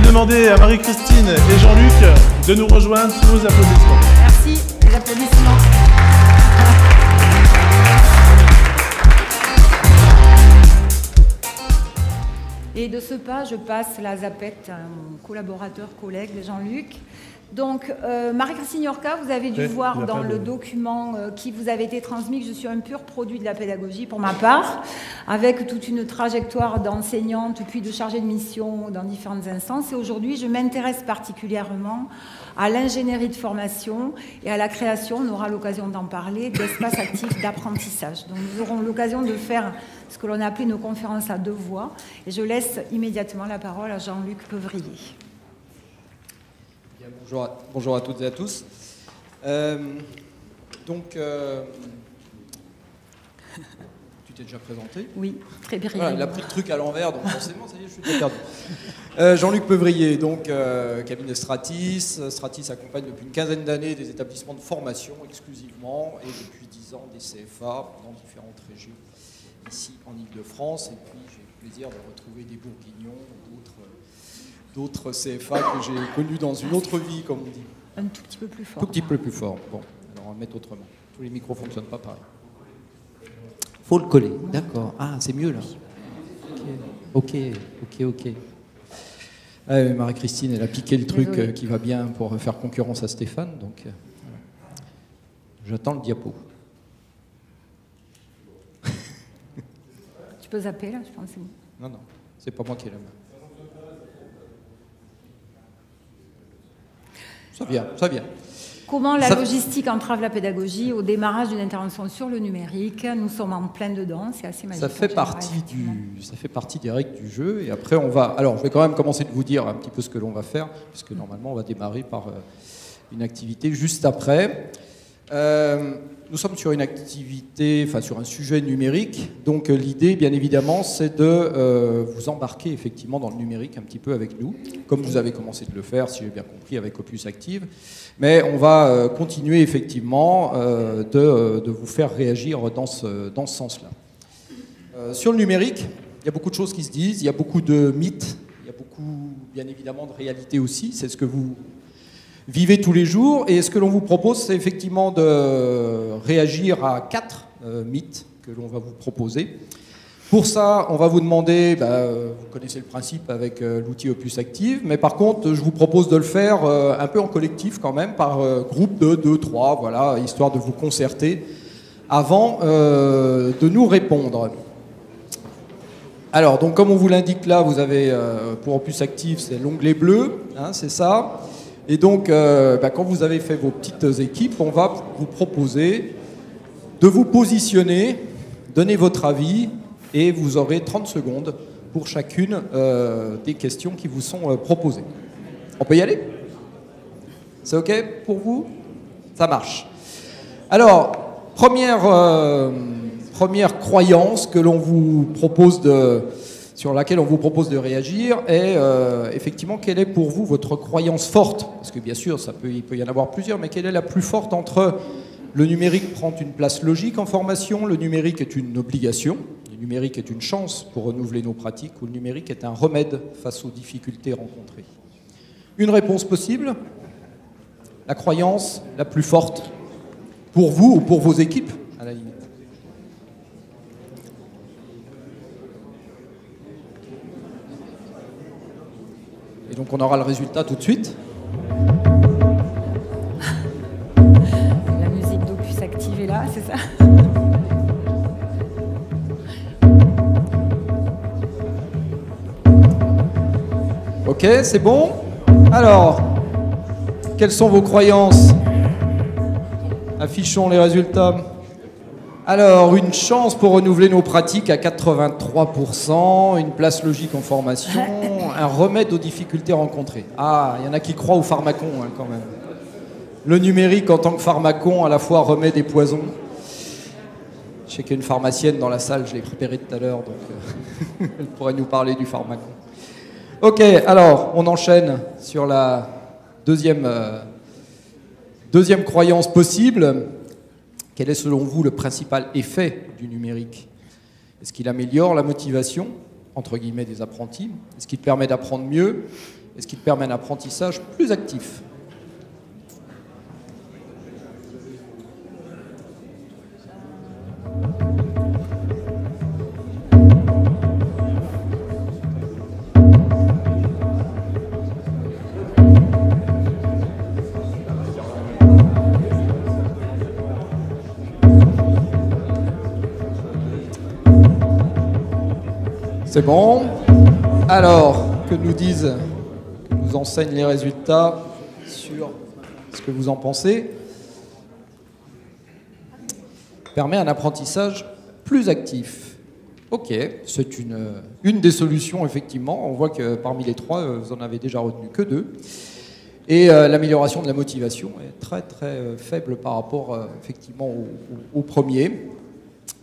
demander à Marie-Christine et Jean-Luc de nous rejoindre sous vos applaudissements. Merci, les applaudissements. Et de ce pas, je passe la zapette à mon collaborateur, collègue Jean-Luc. Donc, Marie-Christine Yorca, vous avez dû voir dans le document qui vous avait été transmis que je suis un pur produit de la pédagogie pour ma part, avec toute une trajectoire d'enseignante puis de chargée de mission dans différentes instances. Et aujourd'hui, je m'intéresse particulièrement à l'ingénierie de formation et à la création, on aura l'occasion d'en parler, d'espaces actifs d'apprentissage. Donc, nous aurons l'occasion de faire ce que l'on a appelé nos conférences à deux voix. Et je laisse immédiatement la parole à Jean-Luc Peuvrier. Bonjour à toutes et à tous. Tu t'es déjà présenté? Oui, très bien. Voilà, il a pris le truc à l'envers, donc forcément, ça y est, je suis déjà perdu. Jean-Luc Peuvrier, donc cabinet Stratis. Stratis accompagne depuis une quinzaine d'années des établissements de formation exclusivement et depuis 10 ans des CFA dans différentes régions ici en Ile-de-France. Et puis j'ai le plaisir de retrouver des Bourguignons, d'autres CFA que j'ai connus dans une autre vie, comme on dit. Un tout petit peu plus fort. Tout petit peu plus fort. Bon, alors on va le mettre autrement. Tous les micros ne fonctionnent pas pareil. Faut le coller, d'accord. Ah, c'est mieux là. Ok. Marie-Christine, elle a piqué le truc qui va bien pour faire concurrence à Stéphane, donc j'attends le diapo. Tu peux zapper là, je pense. Non, c'est pas moi qui ai la main. Ça vient. Comment la logistique entrave la pédagogie au démarrage d'une intervention sur le numérique? Nous sommes en plein dedans, c'est assez magique. Ça fait partie des règles du jeu. Et après, on va... Alors, je vais quand même commencer de vous dire un petit peu ce que l'on va faire, puisque normalement, on va démarrer par une activité juste après. Nous sommes sur une activité, enfin sur un sujet numérique, donc l'idée bien évidemment c'est de vous embarquer effectivement dans le numérique un petit peu avec nous, comme vous avez commencé de le faire si j'ai bien compris avec Opus Active, mais on va continuer effectivement de vous faire réagir dans ce sens-là. Sur le numérique, il y a beaucoup de choses qui se disent, il y a beaucoup de mythes, il y a beaucoup bien évidemment de réalité aussi, c'est ce que vous vivez tous les jours, et ce que l'on vous propose, c'est effectivement de réagir à 4 mythes que l'on va vous proposer. Pour ça, on va vous demander, vous connaissez le principe avec l'outil Opus Active, mais par contre, je vous propose de le faire un peu en collectif quand même, par groupe de 2, 3, voilà, histoire de vous concerter avant de nous répondre. Alors, donc comme on vous l'indique là, vous avez pour Opus Active, c'est l'onglet bleu, hein, c'est ça. Et donc, quand vous avez fait vos petites équipes, on va vous proposer de vous positionner, donner votre avis, et vous aurez 30 secondes pour chacune des questions qui vous sont proposées. On peut y aller? C'est OK pour vous? Ça marche. Alors, première croyance que l'on vous propose sur laquelle on vous propose de réagir est effectivement quelle est pour vous votre croyance forte, parce que bien sûr il peut y en avoir plusieurs, mais quelle est la plus forte entre le numérique prend une place logique en formation, le numérique est une obligation, le numérique est une chance pour renouveler nos pratiques, ou le numérique est un remède face aux difficultés rencontrées. Une réponse possible, la croyance la plus forte pour vous ou pour vos équipes à la limite. Et donc on aura le résultat tout de suite. La musique d'Opus Active est là, c'est ça? Ok, c'est bon. Alors, quelles sont vos croyances? Affichons les résultats. Alors, une chance pour renouveler nos pratiques à 83%, une place logique en formation, un remède aux difficultés rencontrées. Ah, il y en a qui croient au pharmacon hein, quand même. Le numérique en tant que pharmacon, à la fois remède et poison. Je sais qu'il y a une pharmacienne dans la salle, je l'ai préparée tout à l'heure, donc elle pourrait nous parler du pharmacon. Ok, alors, on enchaîne sur la deuxième croyance possible. Quel est selon vous le principal effet du numérique? Est-ce qu'il améliore la motivation, entre guillemets, des apprentis? Est-ce qu'il permet d'apprendre mieux? et ce qui permet un apprentissage plus actif. C'est bon. Alors, que nous enseignent les résultats sur ce que vous en pensez. Permet un apprentissage plus actif. Ok, c'est une des solutions, effectivement. On voit que parmi les trois, vous en avez déjà retenu que 2. Et l'amélioration de la motivation est très très faible par rapport effectivement au premier.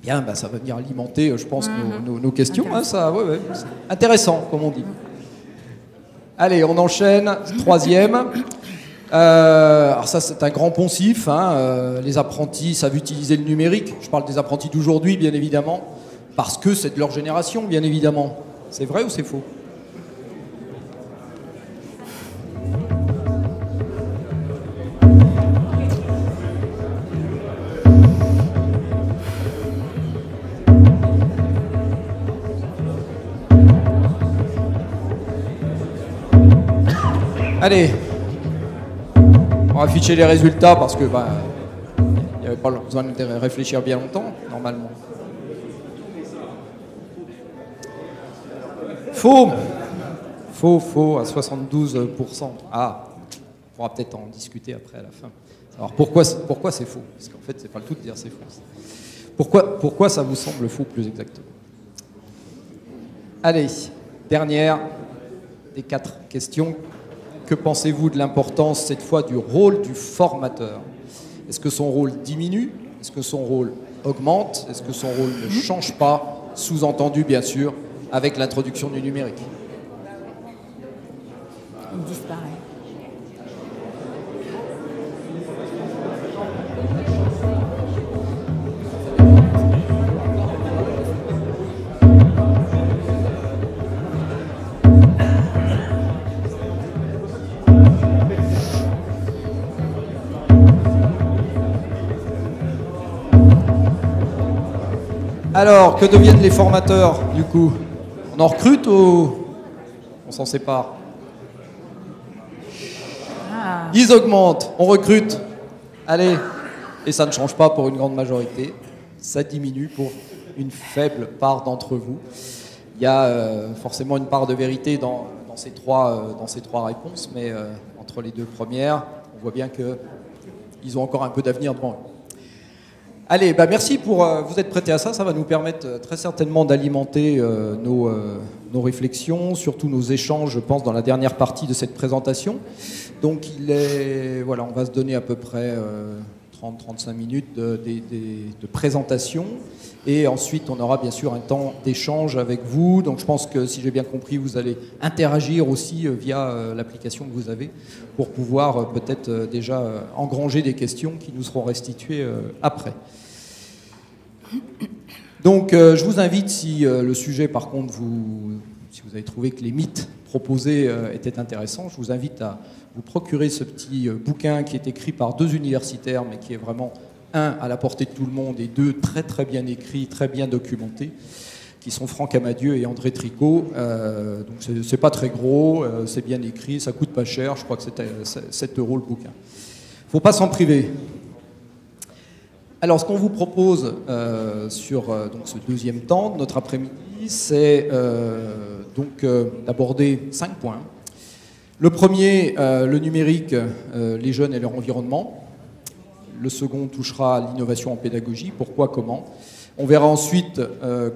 Bien, bah, ça va venir alimenter, je pense, nos questions. Hein, ça, ouais, c'est intéressant, comme on dit. Allez, on enchaîne. 3e. Alors ça, c'est un grand poncif. Hein, les apprentis savent utiliser le numérique. Je parle des apprentis d'aujourd'hui, bien évidemment, parce que c'est de leur génération, bien évidemment. C'est vrai ou c'est faux ? Allez, on va afficher les résultats parce que il n'y avait pas besoin de réfléchir bien longtemps, normalement. Faux à 72%. Ah, on pourra peut-être en discuter après à la fin. Alors pourquoi c'est faux? Parce qu'en fait, c'est pas le tout de dire c'est faux. Pourquoi ça vous semble faux plus exactement? Allez, dernière des 4 questions. Que pensez-vous de l'importance, cette fois, du rôle du formateur? Est-ce que son rôle diminue? Est-ce que son rôle augmente? Est-ce que son rôle ne change pas? Sous-entendu, bien sûr, avec l'introduction du numérique. Il disparaît. Alors, que deviennent les formateurs, du coup? On en recrute ou on s'en sépare? Ils augmentent, on recrute. Allez, et ça ne change pas pour une grande majorité. Ça diminue pour une faible part d'entre vous. Il y a forcément une part de vérité dans ces trois réponses, mais entre les 2 premières, on voit bien qu'ils ont encore un peu d'avenir devant eux. Allez, merci pour vous être prêtés à ça. Ça va nous permettre très certainement d'alimenter nos réflexions, surtout nos échanges, je pense, dans la dernière partie de cette présentation. Donc, on va se donner à peu près 30-35 minutes de présentation. Et ensuite, on aura bien sûr un temps d'échange avec vous. Donc, je pense que, si j'ai bien compris, vous allez interagir aussi via l'application que vous avez pour pouvoir peut-être déjà engranger des questions qui nous seront restituées après. Donc, je vous invite, si le sujet, par contre, si vous avez trouvé que les mythes proposés étaient intéressants, je vous invite à vous procurer ce petit bouquin qui est écrit par 2 universitaires, mais qui est vraiment, 1, à la portée de tout le monde, et 2, très très bien écrit, très bien documenté, qui sont Franck Amadieu et André Tricot. Donc c'est pas très gros, c'est bien écrit, ça coûte pas cher, je crois que c'était 7 € le bouquin. Faut pas s'en priver. Alors, ce qu'on vous propose sur ce 2e temps de notre après-midi, c'est d'aborder 5 points. Le premier, le numérique, les jeunes et leur environnement. Le second touchera à l'innovation en pédagogie, pourquoi, comment. On verra ensuite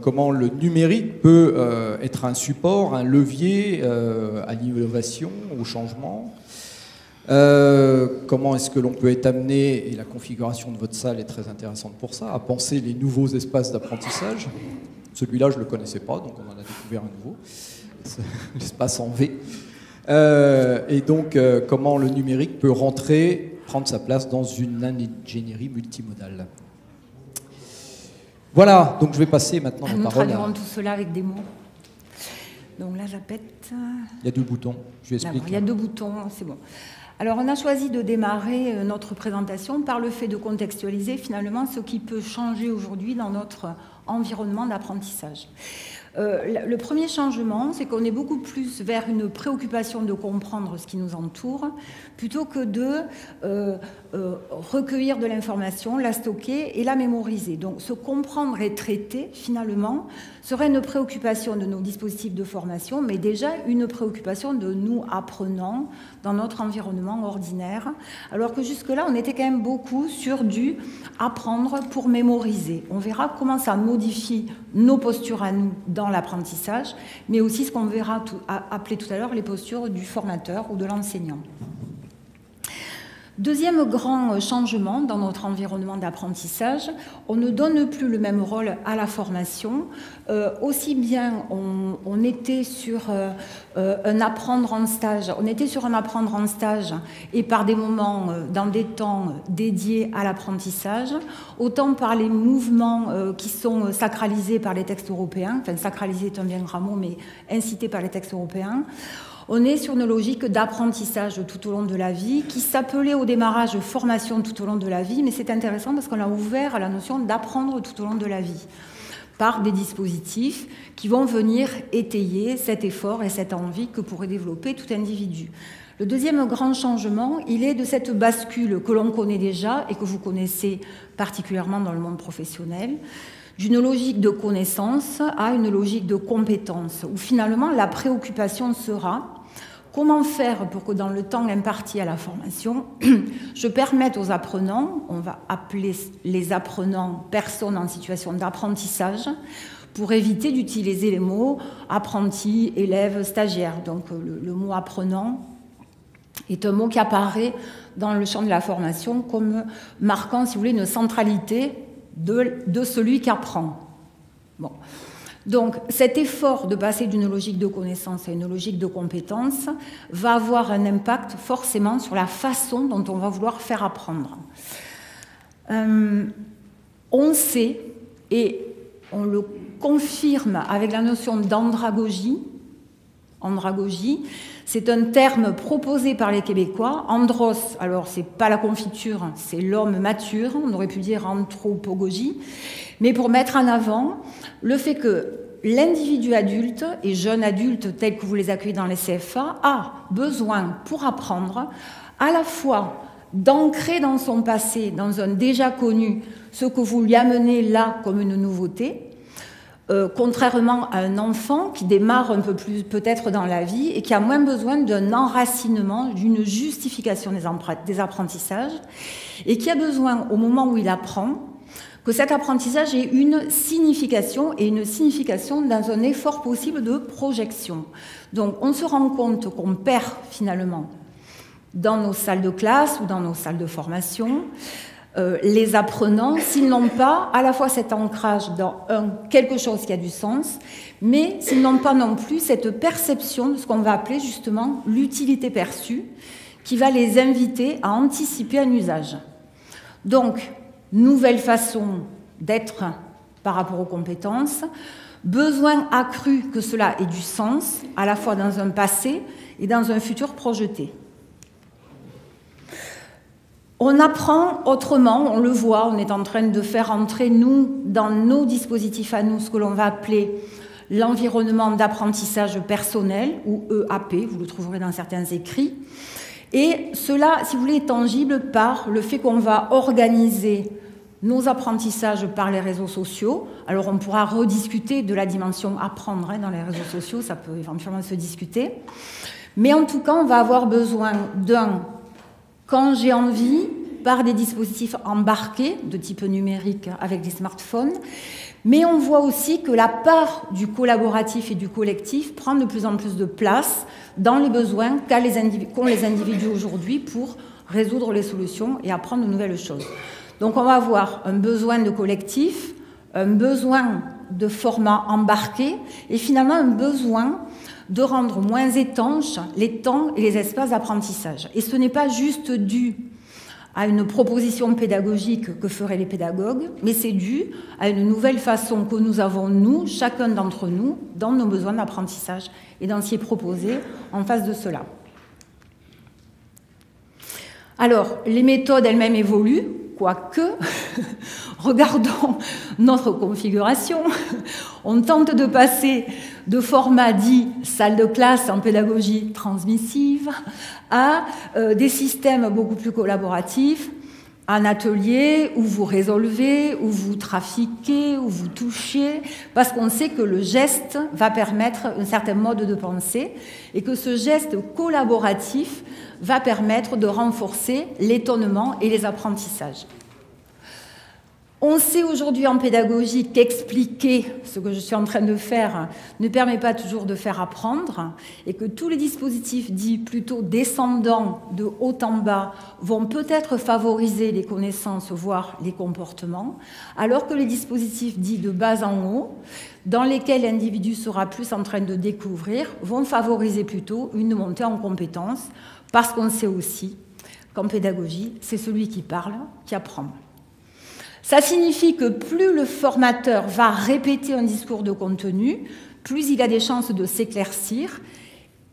comment le numérique peut être un support, un levier à l'innovation, au changement. Comment est-ce que l'on peut être amené, et la configuration de votre salle est très intéressante pour ça, à penser les nouveaux espaces d'apprentissage. Celui-là, je ne le connaissais pas, donc on en a découvert un nouveau, l'espace en V. Et donc, comment le numérique peut prendre sa place dans une ingénierie multimodale. Voilà, donc je vais passer maintenant la parole à... tout cela avec des mots. Donc la zapette... Il y a 2 boutons, je lui explique. Il y a 2 boutons, c'est bon. Alors on a choisi de démarrer notre présentation par le fait de contextualiser finalement ce qui peut changer aujourd'hui dans notre environnement d'apprentissage. Le premier changement, c'est qu'on est beaucoup plus vers une préoccupation de comprendre ce qui nous entoure, plutôt que de recueillir de l'information, la stocker et la mémoriser. Donc se comprendre et traiter, finalement, serait une préoccupation de nos dispositifs de formation, mais déjà une préoccupation de nous apprenants dans notre environnement ordinaire, alors que jusque-là, on était quand même beaucoup sur du apprendre pour mémoriser. On verra comment ça modifie nos postures à nous dans l'apprentissage, mais aussi ce qu'on verra appeler tout à l'heure les postures du formateur ou de l'enseignant. Deuxième grand changement dans notre environnement d'apprentissage, on ne donne plus le même rôle à la formation. Aussi bien on était sur un apprendre en stage, et par des moments, dans des temps dédiés à l'apprentissage, autant par les mouvements qui sont sacralisés par les textes européens, enfin sacralisés est un bien grand mot, mais incités par les textes européens. On est sur une logique d'apprentissage tout au long de la vie qui s'appelait au démarrage formation tout au long de la vie, mais c'est intéressant parce qu'on a ouvert à la notion d'apprendre tout au long de la vie par des dispositifs qui vont venir étayer cet effort et cette envie que pourrait développer tout individu. Le deuxième grand changement, il est de cette bascule que l'on connaît déjà et que vous connaissez particulièrement dans le monde professionnel, d'une logique de connaissance à une logique de compétence, où finalement la préoccupation sera comment faire pour que dans le temps imparti à la formation, je permette aux apprenants, on va appeler les apprenants personnes en situation d'apprentissage, pour éviter d'utiliser les mots apprenti, élève, stagiaire. Donc le mot apprenant est un mot qui apparaît dans le champ de la formation comme marquant, si vous voulez, une centralité de celui qui apprend. Bon. Donc cet effort de passer d'une logique de connaissance à une logique de compétence va avoir un impact forcément sur la façon dont on va vouloir faire apprendre. On sait, et on le confirme avec la notion d'andragogie. Andragogie, c'est un terme proposé par les Québécois. Andros, alors c'est pas la confiture, c'est l'homme mature, on aurait pu dire anthropogogie, mais pour mettre en avant le fait que l'individu adulte et jeune adulte tel que vous les accueillez dans les CFA a besoin pour apprendre à la fois d'ancrer dans son passé, dans un déjà connu, ce que vous lui amenez là comme une nouveauté, contrairement à un enfant qui démarre un peu plus peut-être dans la vie et qui a moins besoin d'un enracinement, d'une justification des apprentissages, et qui a besoin, au moment où il apprend, que cet apprentissage ait une signification, et une signification dans un effort possible de projection. Donc on se rend compte qu'on perd finalement dans nos salles de classe ou dans nos salles de formation, les apprenants, s'ils n'ont pas à la fois cet ancrage dans quelque chose qui a du sens, mais s'ils n'ont pas non plus cette perception de ce qu'on va appeler justement l'utilité perçue, qui va les inviter à anticiper un usage. Donc, nouvelle façon d'être par rapport aux compétences, besoin accru que cela ait du sens, à la fois dans un passé et dans un futur projeté. On apprend autrement, on le voit, on est en train de faire entrer, nous, dans nos dispositifs à nous, ce que l'on va appeler l'environnement d'apprentissage personnel, ou EAP, vous le trouverez dans certains écrits. Et cela, si vous voulez, est tangible par le fait qu'on va organiser nos apprentissages par les réseaux sociaux. Alors on pourra rediscuter de la dimension apprendre dans les réseaux sociaux, ça peut éventuellement se discuter. Mais en tout cas, on va avoir besoin d'un... Quand j'ai envie, par des dispositifs embarqués de type numérique avec des smartphones, mais on voit aussi que la part du collaboratif et du collectif prend de plus en plus de place dans les besoins qu'ont les individus aujourd'hui pour résoudre les solutions et apprendre de nouvelles choses. Donc on va avoir un besoin de collectif, un besoin de format embarqué et finalement un besoin de rendre moins étanches les temps et les espaces d'apprentissage. Et ce n'est pas juste dû à une proposition pédagogique que feraient les pédagogues, mais c'est dû à une nouvelle façon que nous avons, nous, chacun d'entre nous, dans nos besoins d'apprentissage et dans s'y proposer en face de cela. Alors, les méthodes elles-mêmes évoluent, quoique, regardons notre configuration, on tente de passer de format dit salle de classe en pédagogie transmissive à des systèmes beaucoup plus collaboratifs, un atelier où vous résolvez, où vous trafiquez, où vous touchez, parce qu'on sait que le geste va permettre un certain mode de pensée et que ce geste collaboratif va permettre de renforcer l'étonnement et les apprentissages. On sait aujourd'hui en pédagogie qu'expliquer ce que je suis en train de faire ne permet pas toujours de faire apprendre et que tous les dispositifs dits plutôt descendants de haut en bas vont peut-être favoriser les connaissances, voire les comportements, alors que les dispositifs dits de bas en haut, dans lesquels l'individu sera plus en train de découvrir, vont favoriser plutôt une montée en compétences, parce qu'on sait aussi qu'en pédagogie, c'est celui qui parle qui apprend. Ça signifie que plus le formateur va répéter un discours de contenu, plus il a des chances de s'éclaircir,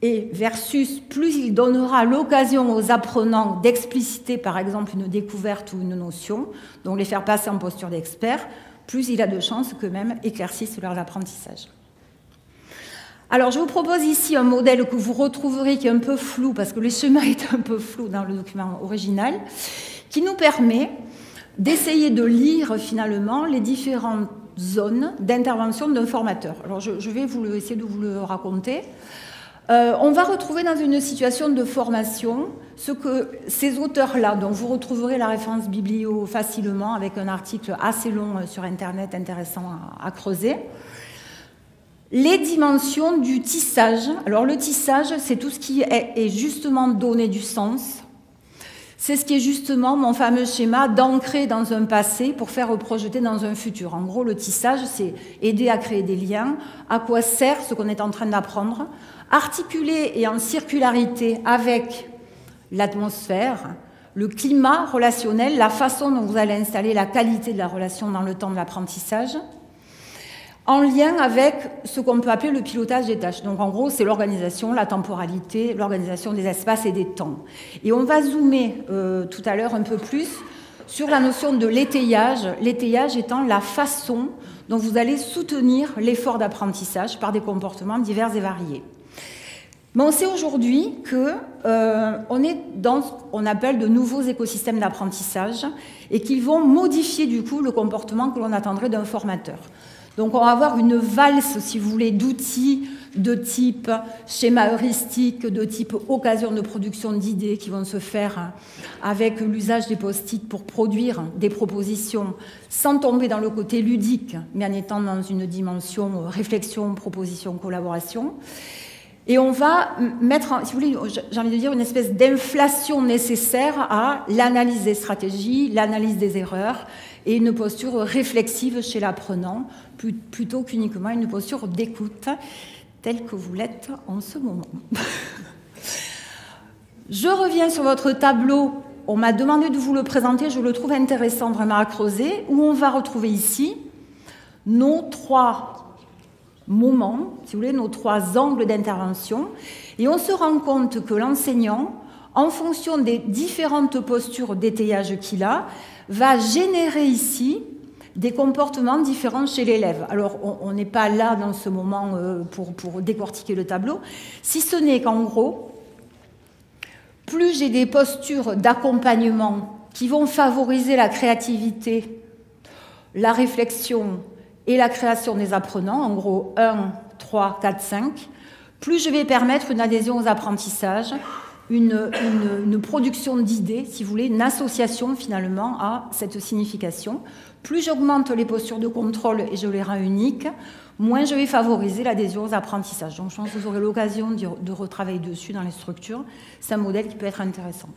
et versus plus il donnera l'occasion aux apprenants d'expliciter par exemple une découverte ou une notion, donc les faire passer en posture d'expert, plus il a de chances qu'eux-mêmes éclaircissent leur apprentissage. Alors je vous propose ici un modèle que vous retrouverez qui est un peu flou, parce que le schéma est un peu flou dans le document original, qui nous permet d'essayer de lire finalement les différentes zones d'intervention d'un formateur. Alors je vais essayer de vous le raconter. On va retrouver dans une situation de formation ce que ces auteurs-là, dont vous retrouverez la référence biblio facilement avec un article assez long sur Internet intéressant à creuser, les dimensions du tissage. Alors le tissage, c'est tout ce qui est justement donné du sens. C'est ce qui est justement mon fameux schéma d'ancrer dans un passé pour faire projeter dans un futur. En gros, le tissage, c'est aider à créer des liens. À quoi sert ce qu'on est en train d'apprendre? Articuler et en circularité avec l'atmosphère, le climat relationnel, la façon dont vous allez installer la qualité de la relation dans le temps de l'apprentissage, en lien avec ce qu'on peut appeler le pilotage des tâches. Donc en gros, c'est l'organisation, la temporalité, l'organisation des espaces et des temps. Et on va zoomer tout à l'heure un peu plus sur la notion de l'étayage, l'étayage étant la façon dont vous allez soutenir l'effort d'apprentissage par des comportements divers et variés. Mais on sait aujourd'hui qu'on est dans ce qu'on appelle de nouveaux écosystèmes d'apprentissage et qu'ils vont modifier du coup le comportement que l'on attendrait d'un formateur. Donc on va avoir une valse, si vous voulez, d'outils de type schéma heuristique, de type occasion de production d'idées qui vont se faire avec l'usage des post-it pour produire des propositions sans tomber dans le côté ludique, mais en étant dans une dimension réflexion, proposition, collaboration. Et on va mettre, si vous voulez, j'ai envie de dire, une espèce d'inflation nécessaire à l'analyse des stratégies, l'analyse des erreurs, et une posture réflexive chez l'apprenant, plutôt qu'uniquement une posture d'écoute, telle que vous l'êtes en ce moment. Je reviens sur votre tableau. On m'a demandé de vous le présenter, je le trouve intéressant vraiment à creuser, où on va retrouver ici nos 3 moments, si vous voulez, nos 3 angles d'intervention, et on se rend compte que l'enseignant, en fonction des différentes postures d'étayage qu'il a, va générer ici des comportements différents chez l'élève. Alors, on n'est pas là dans ce moment pour décortiquer le tableau, si ce n'est qu'en gros, plus j'ai des postures d'accompagnement qui vont favoriser la créativité, la réflexion et la création des apprenants, en gros 1, 3, 4, 5, plus je vais permettre une adhésion aux apprentissages, une production d'idées, si vous voulez, une association finalement à cette signification. Plus j'augmente les postures de contrôle et je les rends uniques, moins je vais favoriser l'adhésion aux apprentissages. Donc je pense que vous aurez l'occasion de retravailler dessus dans les structures. C'est un modèle qui peut être intéressant.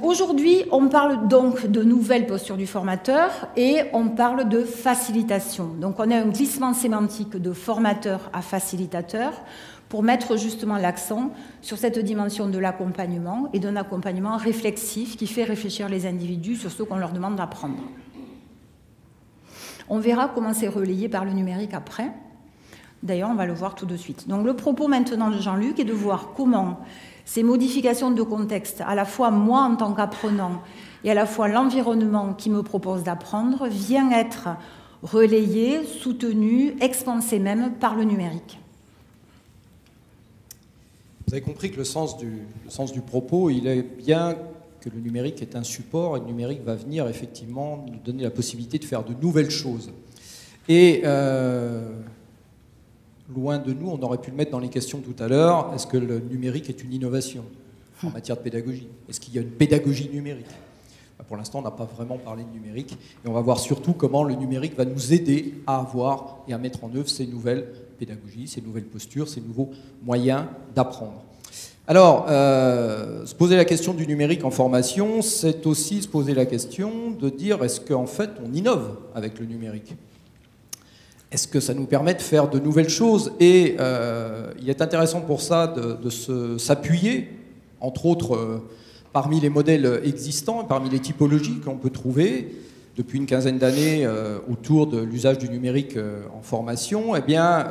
Aujourd'hui, on parle donc de nouvelles postures du formateur et on parle de facilitation. Donc on a un glissement sémantique de formateur à facilitateur pour mettre justement l'accent sur cette dimension de l'accompagnement et d'un accompagnement réflexif qui fait réfléchir les individus sur ce qu'on leur demande d'apprendre. On verra comment c'est relayé par le numérique après. D'ailleurs, on va le voir tout de suite. Donc le propos maintenant de Jean-Luc est de voir comment ces modifications de contexte, à la fois moi en tant qu'apprenant et à la fois l'environnement qui me propose d'apprendre, vient être relayé, soutenu, expansé même par le numérique. Vous avez compris que le sens du propos, il est bien que le numérique est un support et le numérique va venir effectivement nous donner la possibilité de faire de nouvelles choses. Et loin de nous, on aurait pu le mettre dans les questions tout à l'heure, est-ce que le numérique est une innovation en matière de pédagogie? Est-ce qu'il y a une pédagogie numérique? Pour l'instant, on n'a pas vraiment parlé de numérique et on va voir surtout comment le numérique va nous aider à avoir et à mettre en œuvre ces nouvelles pédagogies, ces nouvelles postures, ces nouveaux moyens d'apprendre. Alors, se poser la question du numérique en formation, c'est aussi se poser la question de dire est-ce qu'en fait on innove avec le numérique? Est-ce que ça nous permet de faire de nouvelles choses? Et il est intéressant pour ça de s'appuyer, entre autres, parmi les modèles existants, parmi les typologies qu'on peut trouver depuis une quinzaine d'années autour de l'usage du numérique en formation. Eh bien,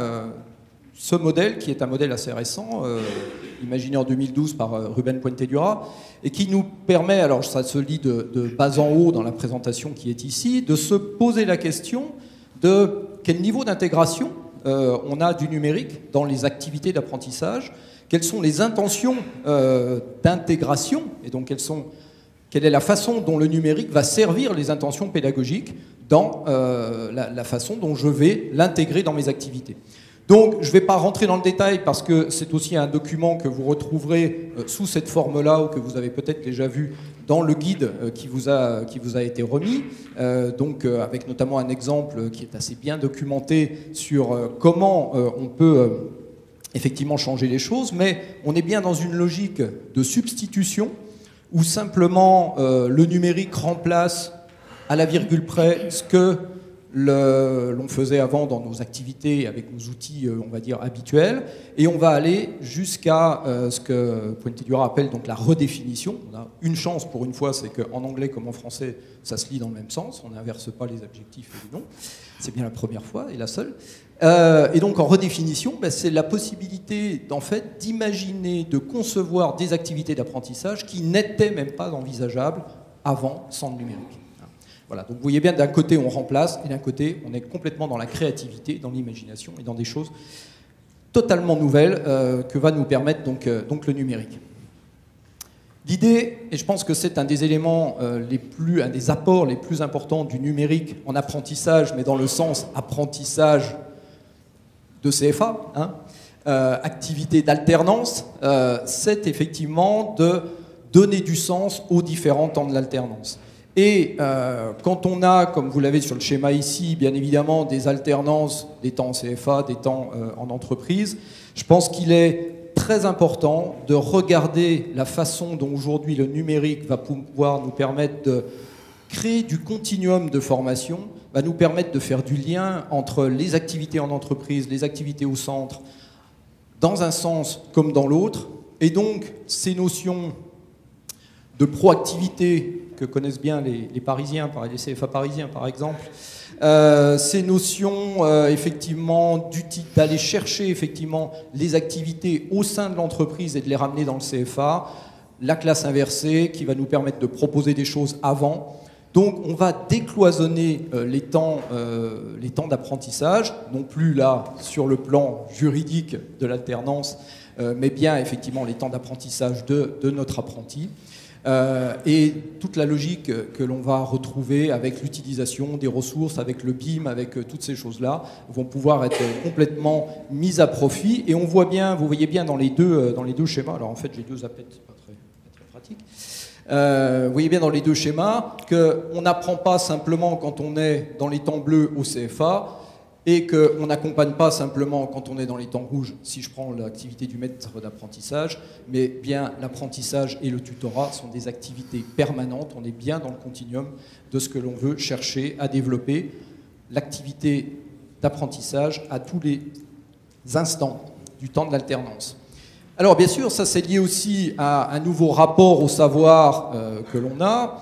ce modèle, qui est un modèle assez récent, imaginé en 2012 par Ruben Puente-Dura, et qui nous permet, alors ça se lit de bas en haut dans la présentation qui est ici, de se poser la question de quel niveau d'intégration on a du numérique dans les activités d'apprentissage, quelles sont les intentions d'intégration, et donc quelle est la façon dont le numérique va servir les intentions pédagogiques dans la façon dont je vais l'intégrer dans mes activités. Donc, je ne vais pas rentrer dans le détail parce que c'est aussi un document que vous retrouverez sous cette forme-là ou que vous avez peut-être déjà vu dans le guide qui vous a été remis, avec notamment un exemple qui est assez bien documenté sur comment on peut effectivement changer les choses, mais on est bien dans une logique de substitution où simplement le numérique remplace à la virgule près ce que l'on faisait avant dans nos activités avec nos outils, on va dire, habituels, et on va aller jusqu'à ce que Puente-Dura appelle donc la redéfinition. On a une chance pour une fois, c'est qu'en anglais comme en français, ça se lit dans le même sens, on n'inverse pas les adjectifs et les noms, c'est bien la première fois et la seule. Et donc en redéfinition, c'est la possibilité en fait, d'imaginer, de concevoir des activités d'apprentissage qui n'étaient même pas envisageables avant sans le numérique. Voilà, donc vous voyez bien, d'un côté on remplace, et d'un côté on est complètement dans la créativité, dans l'imagination et dans des choses totalement nouvelles que va nous permettre donc le numérique. L'idée, et je pense que c'est un des éléments un des apports les plus importants du numérique en apprentissage, mais dans le sens apprentissage de CFA, activité d'alternance, c'est effectivement de donner du sens aux différents temps de l'alternance. Et quand on a, comme vous l'avez sur le schéma ici, bien évidemment des alternances, des temps en CFA, des temps en entreprise, je pense qu'il est très important de regarder la façon dont aujourd'hui le numérique va pouvoir nous permettre de créer du continuum de formation, va nous permettre de faire du lien entre les activités en entreprise, les activités au centre, dans un sens comme dans l'autre, et donc ces notions de proactivité que connaissent bien les Parisiens, les CFA parisiens par exemple, ces notions effectivement d'aller chercher effectivement les activités au sein de l'entreprise et de les ramener dans le CFA, la classe inversée qui va nous permettre de proposer des choses avant. Donc on va décloisonner les temps d'apprentissage, non plus là sur le plan juridique de l'alternance, mais bien effectivement les temps d'apprentissage de notre apprenti. Et toute la logique que l'on va retrouver avec l'utilisation des ressources, avec le BIM, avec toutes ces choses-là, vont pouvoir être complètement mises à profit. Et on voit bien, vous voyez bien dans les deux schémas, alors en fait j'ai deux APET, c'est pas très pratique, vous voyez bien dans les deux schémas qu'on n'apprend pas simplement quand on est dans les temps bleus au CFA, et qu'on n'accompagne pas simplement quand on est dans les temps rouges, si je prends l'activité du maître d'apprentissage, mais bien l'apprentissage et le tutorat sont des activités permanentes, on est bien dans le continuum de ce que l'on veut chercher à développer, l'activité d'apprentissage à tous les instants du temps de l'alternance. Alors bien sûr, ça c'est lié aussi à un nouveau rapport au savoir que l'on a.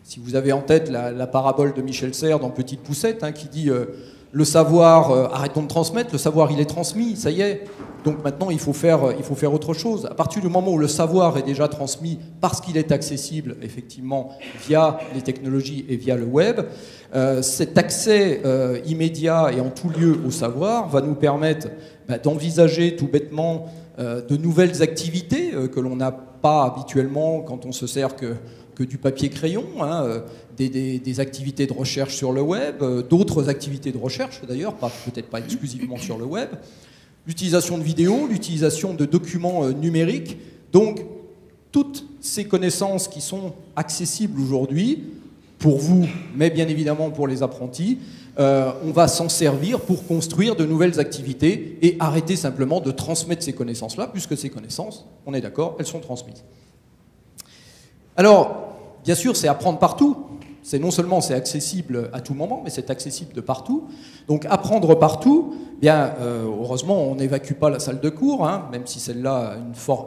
Si vous avez en tête la parabole de Michel Serres dans Petite Poucette, hein, qui dit le savoir, arrêtons de transmettre, le savoir il est transmis, ça y est. Donc maintenant il faut faire autre chose. À partir du moment où le savoir est déjà transmis parce qu'il est accessible effectivement via les technologies et via le web, cet accès immédiat et en tout lieu au savoir va nous permettre d'envisager tout bêtement de nouvelles activités que l'on n'a pas habituellement quand on se sert que du papier-crayon, hein, des activités de recherche sur le web, d'autres activités de recherche d'ailleurs, peut-être pas exclusivement sur le web, l'utilisation de vidéos, l'utilisation de documents numériques. Donc, toutes ces connaissances qui sont accessibles aujourd'hui, pour vous, mais bien évidemment pour les apprentis, on va s'en servir pour construire de nouvelles activités et arrêter simplement de transmettre ces connaissances-là, puisque ces connaissances, on est d'accord, elles sont transmises. Alors, bien sûr, c'est apprendre partout. C'est non seulement c'est accessible à tout moment, mais c'est accessible de partout. Donc apprendre partout, bien heureusement on n'évacue pas la salle de cours, hein, même si celle-là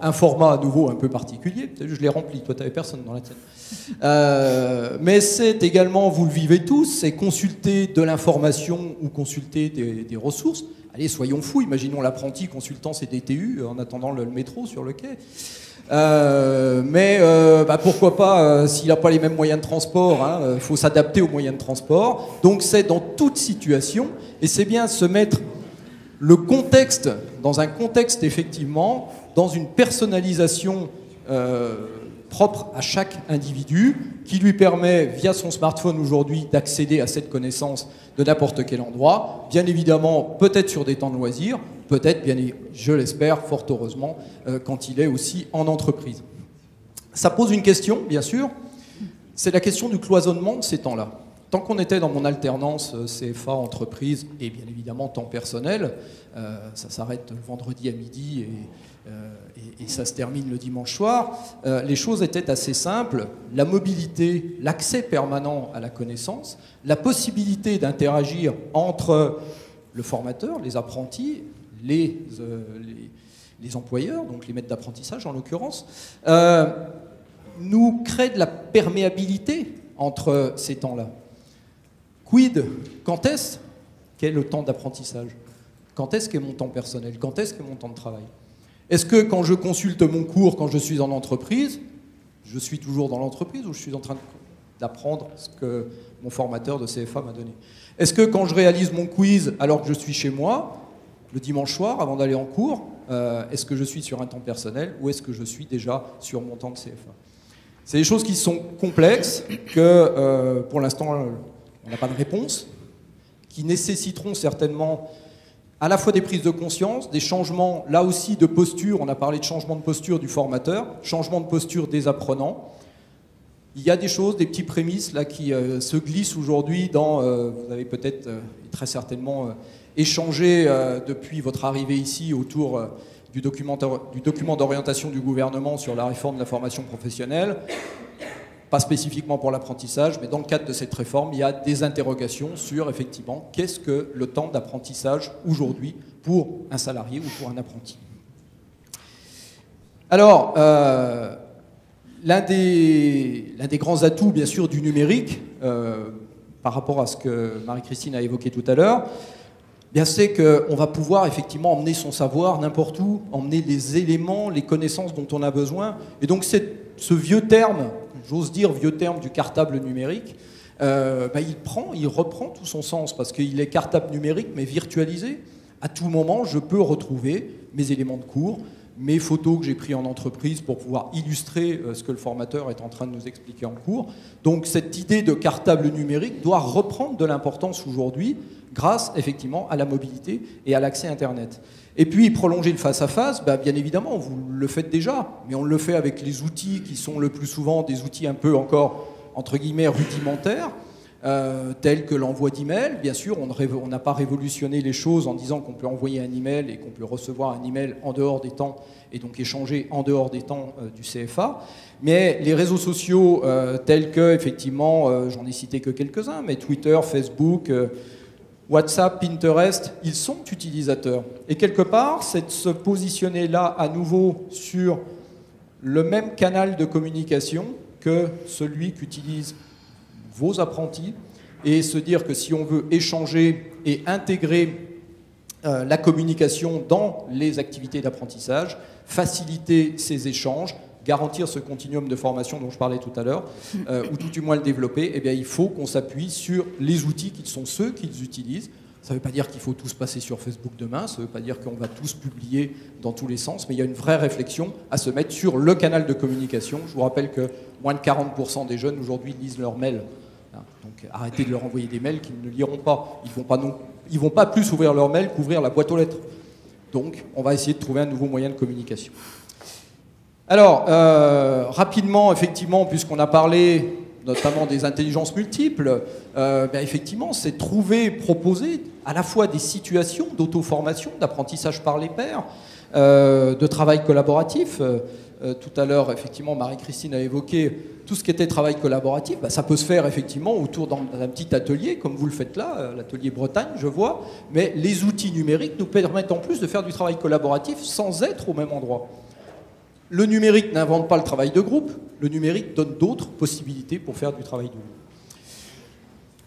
a un format à nouveau un peu particulier. Je l'ai rempli, toi tu n'avais personne dans la salle. Mais c'est également, vous le vivez tous, c'est consulter de l'information ou consulter des ressources. Allez, soyons fous, imaginons l'apprenti consultant ses DTU en attendant le métro sur le quai. Pourquoi pas, s'il n'a pas les mêmes moyens de transport, hein, faut s'adapter aux moyens de transport. Donc c'est dans toute situation, et c'est bien se mettre le contexte, dans un contexte effectivement, dans une personnalisation propre à chaque individu, qui lui permet, via son smartphone aujourd'hui, d'accéder à cette connaissance de n'importe quel endroit, bien évidemment, peut-être sur des temps de loisirs, peut-être, bien, je l'espère, fort heureusement, quand il est aussi en entreprise. Ça pose une question, bien sûr, c'est la question du cloisonnement de ces temps-là. Tant qu'on était dans mon alternance CFA entreprise et bien évidemment temps personnel, ça s'arrête le vendredi à midi et ça se termine le dimanche soir, les choses étaient assez simples. La mobilité, l'accès permanent à la connaissance, la possibilité d'interagir entre le formateur, les apprentis, les employeurs, donc les maîtres d'apprentissage en l'occurrence, nous crée de la perméabilité entre ces temps-là. Quid? Quand est-ce qu'est le temps d'apprentissage? Quand est-ce qu'est mon temps personnel? Quand est-ce qu'est mon temps de travail? Est-ce que quand je consulte mon cours, quand je suis en entreprise, je suis toujours dans l'entreprise ou je suis en train d'apprendre ce que mon formateur de CFA m'a donné? Est-ce que quand je réalise mon quiz alors que je suis chez moi, le dimanche soir, avant d'aller en cours, est-ce que je suis sur un temps personnel ou est-ce que je suis déjà sur mon temps de CFA? C'est des choses qui sont complexes, que pour l'instant, on n'a pas de réponse, qui nécessiteront certainement à la fois des prises de conscience, des changements, là aussi, de posture. On a parlé de changement de posture du formateur, changement de posture des apprenants. Il y a des choses, des petits prémices là, qui se glissent aujourd'hui dans... vous avez peut-être très certainement échangé depuis votre arrivée ici autour du document d'orientation du gouvernement sur la réforme de la formation professionnelle. Pas spécifiquement pour l'apprentissage, mais dans le cadre de cette réforme, il y a des interrogations sur, effectivement, qu'est-ce que le temps d'apprentissage aujourd'hui pour un salarié ou pour un apprenti. Alors, l'un des grands atouts, bien sûr, du numérique, par rapport à ce que Marie-Christine a évoqué tout à l'heure, bien c'est qu'on va pouvoir effectivement emmener son savoir n'importe où, emmener les éléments, les connaissances dont on a besoin. Et donc ce vieux terme, j'ose dire vieux terme du cartable numérique, il reprend tout son sens parce qu'il est cartable numérique mais virtualisé. À tout moment, je peux retrouver mes éléments de cours, mes photos que j'ai prises en entreprise pour pouvoir illustrer ce que le formateur est en train de nous expliquer en cours. Donc cette idée de cartable numérique doit reprendre de l'importance aujourd'hui grâce effectivement à la mobilité et à l'accès Internet. Et puis prolonger le face-à-face, bien évidemment, vous le faites déjà, mais on le fait avec les outils qui sont le plus souvent des outils un peu encore, entre guillemets, rudimentaires, tels que l'envoi d'emails. Bien sûr, on n'a pas révolutionné les choses en disant qu'on peut envoyer un email et qu'on peut recevoir un email en dehors des temps et donc échanger en dehors des temps du CFA. Mais les réseaux sociaux tels que, effectivement, j'en ai cité que quelques-uns, mais Twitter, Facebook, WhatsApp, Pinterest, ils sont utilisateurs. Et quelque part, c'est de se positionner là à nouveau sur le même canal de communication que celui qu'utilisent vos apprentis et se dire que si on veut échanger et intégrer la communication dans les activités d'apprentissage, faciliter ces échanges, garantir ce continuum de formation dont je parlais tout à l'heure, ou tout du moins le développer, eh bien, il faut qu'on s'appuie sur les outils qui sont ceux qu'ils utilisent. Ça ne veut pas dire qu'il faut tous passer sur Facebook demain, ça ne veut pas dire qu'on va tous publier dans tous les sens, mais il y a une vraie réflexion à se mettre sur le canal de communication. Je vous rappelle que moins de 40% des jeunes aujourd'hui lisent leurs mails. Donc arrêtez de leur envoyer des mails qu'ils ne liront pas. Ils vont pas plus ouvrir leurs mails qu'ouvrir la boîte aux lettres. Donc on va essayer de trouver un nouveau moyen de communication. Alors, rapidement, effectivement, puisqu'on a parlé notamment des intelligences multiples, effectivement, c'est trouver, proposer à la fois des situations d'auto-formation, d'apprentissage par les pairs, de travail collaboratif. Tout à l'heure, effectivement, Marie-Christine a évoqué tout ce qui était travail collaboratif. Ça peut se faire effectivement autour d'un petit atelier, comme vous le faites là, l'atelier Bretagne, je vois. Mais les outils numériques nous permettent en plus de faire du travail collaboratif sans être au même endroit. Le numérique n'invente pas le travail de groupe, le numérique donne d'autres possibilités pour faire du travail de groupe.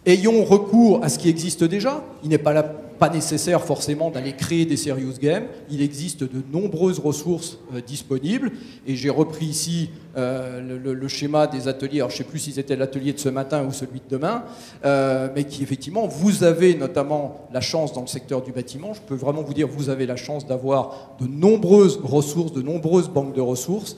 Ayons recours à ce qui existe déjà. Il n'est pas nécessaire forcément d'aller créer des serious games. Il existe de nombreuses ressources disponibles. Et j'ai repris ici le schéma des ateliers. Alors je ne sais plus si c'était l'atelier de ce matin ou celui de demain, mais qui effectivement, vous avez notamment la chance dans le secteur du bâtiment. Je peux vraiment vous dire, vous avez la chance d'avoir de nombreuses ressources, de nombreuses banques de ressources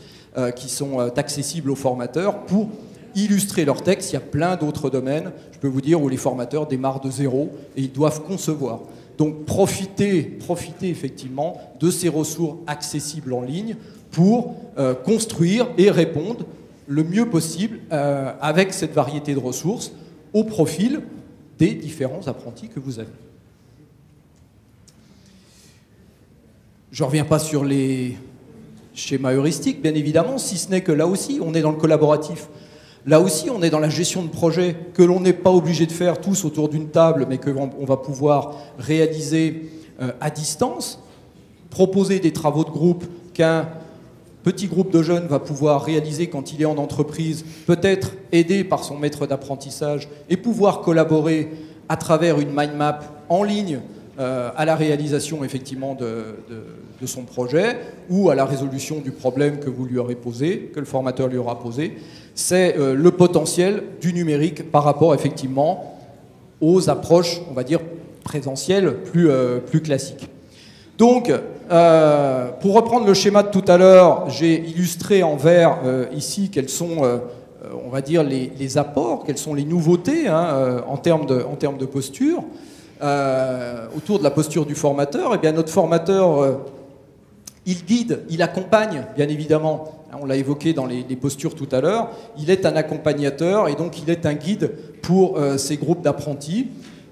qui sont accessibles aux formateurs pour illustrer leur texte. Il y a plein d'autres domaines, je peux vous dire, où les formateurs démarrent de zéro et ils doivent concevoir. Donc profitez effectivement de ces ressources accessibles en ligne pour construire et répondre le mieux possible avec cette variété de ressources au profil des différents apprentis que vous avez. Je ne reviens pas sur les schémas heuristiques, bien évidemment, si ce n'est que là aussi, on est dans le collaboratif. Là aussi, on est dans la gestion de projet que l'on n'est pas obligé de faire tous autour d'une table, mais qu'on va pouvoir réaliser à distance, proposer des travaux de groupe qu'un petit groupe de jeunes va pouvoir réaliser quand il est en entreprise, peut-être aidé par son maître d'apprentissage, et pouvoir collaborer à travers une mind map en ligne à la réalisation effectivement de son projet ou à la résolution du problème que vous lui aurez posé, que le formateur lui aura posé. C'est le potentiel du numérique par rapport effectivement aux approches, on va dire, présentielles plus classiques. Donc, pour reprendre le schéma de tout à l'heure, j'ai illustré en vert ici quels sont, on va dire, les apports, quelles sont les nouveautés en termes de posture. Autour de la posture du formateur, eh bien, notre formateur, il guide, il accompagne, bien évidemment. On l'a évoqué dans les postures tout à l'heure. Il est un accompagnateur et donc il est un guide pour ces groupes d'apprentis.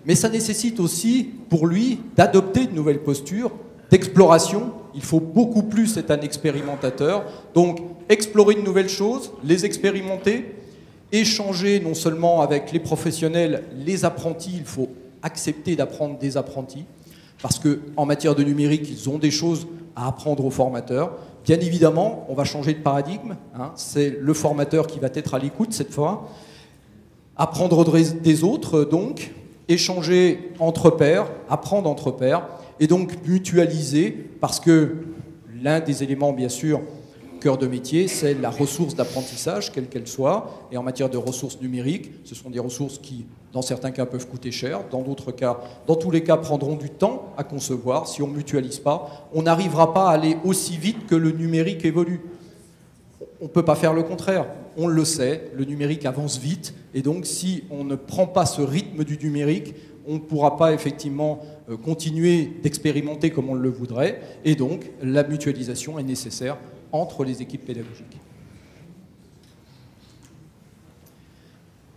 Mais ça nécessite aussi, pour lui, d'adopter de nouvelles postures, d'exploration. Il faut beaucoup plus être un expérimentateur. Donc, explorer de nouvelles choses, les expérimenter, échanger non seulement avec les professionnels, les apprentis. Il faut accepter d'apprendre des apprentis, parce qu'en matière de numérique, ils ont des choses à apprendre aux formateurs. Bien évidemment, on va changer de paradigme, c'est le formateur qui va être à l'écoute cette fois. Apprendre des autres, donc, échanger entre pairs, apprendre entre pairs, et donc mutualiser, parce que l'un des éléments, bien sûr, cœur de métier, c'est la ressource d'apprentissage, quelle qu'elle soit. Et en matière de ressources numériques, ce sont des ressources qui, dans certains cas, peuvent coûter cher, dans d'autres cas, dans tous les cas, prendront du temps à concevoir. Si on ne mutualise pas, on n'arrivera pas à aller aussi vite que le numérique évolue. On ne peut pas faire le contraire. On le sait, le numérique avance vite. Et donc, si on ne prend pas ce rythme du numérique, on ne pourra pas effectivement continuer d'expérimenter comme on le voudrait. Et donc, la mutualisation est nécessaire entre les équipes pédagogiques.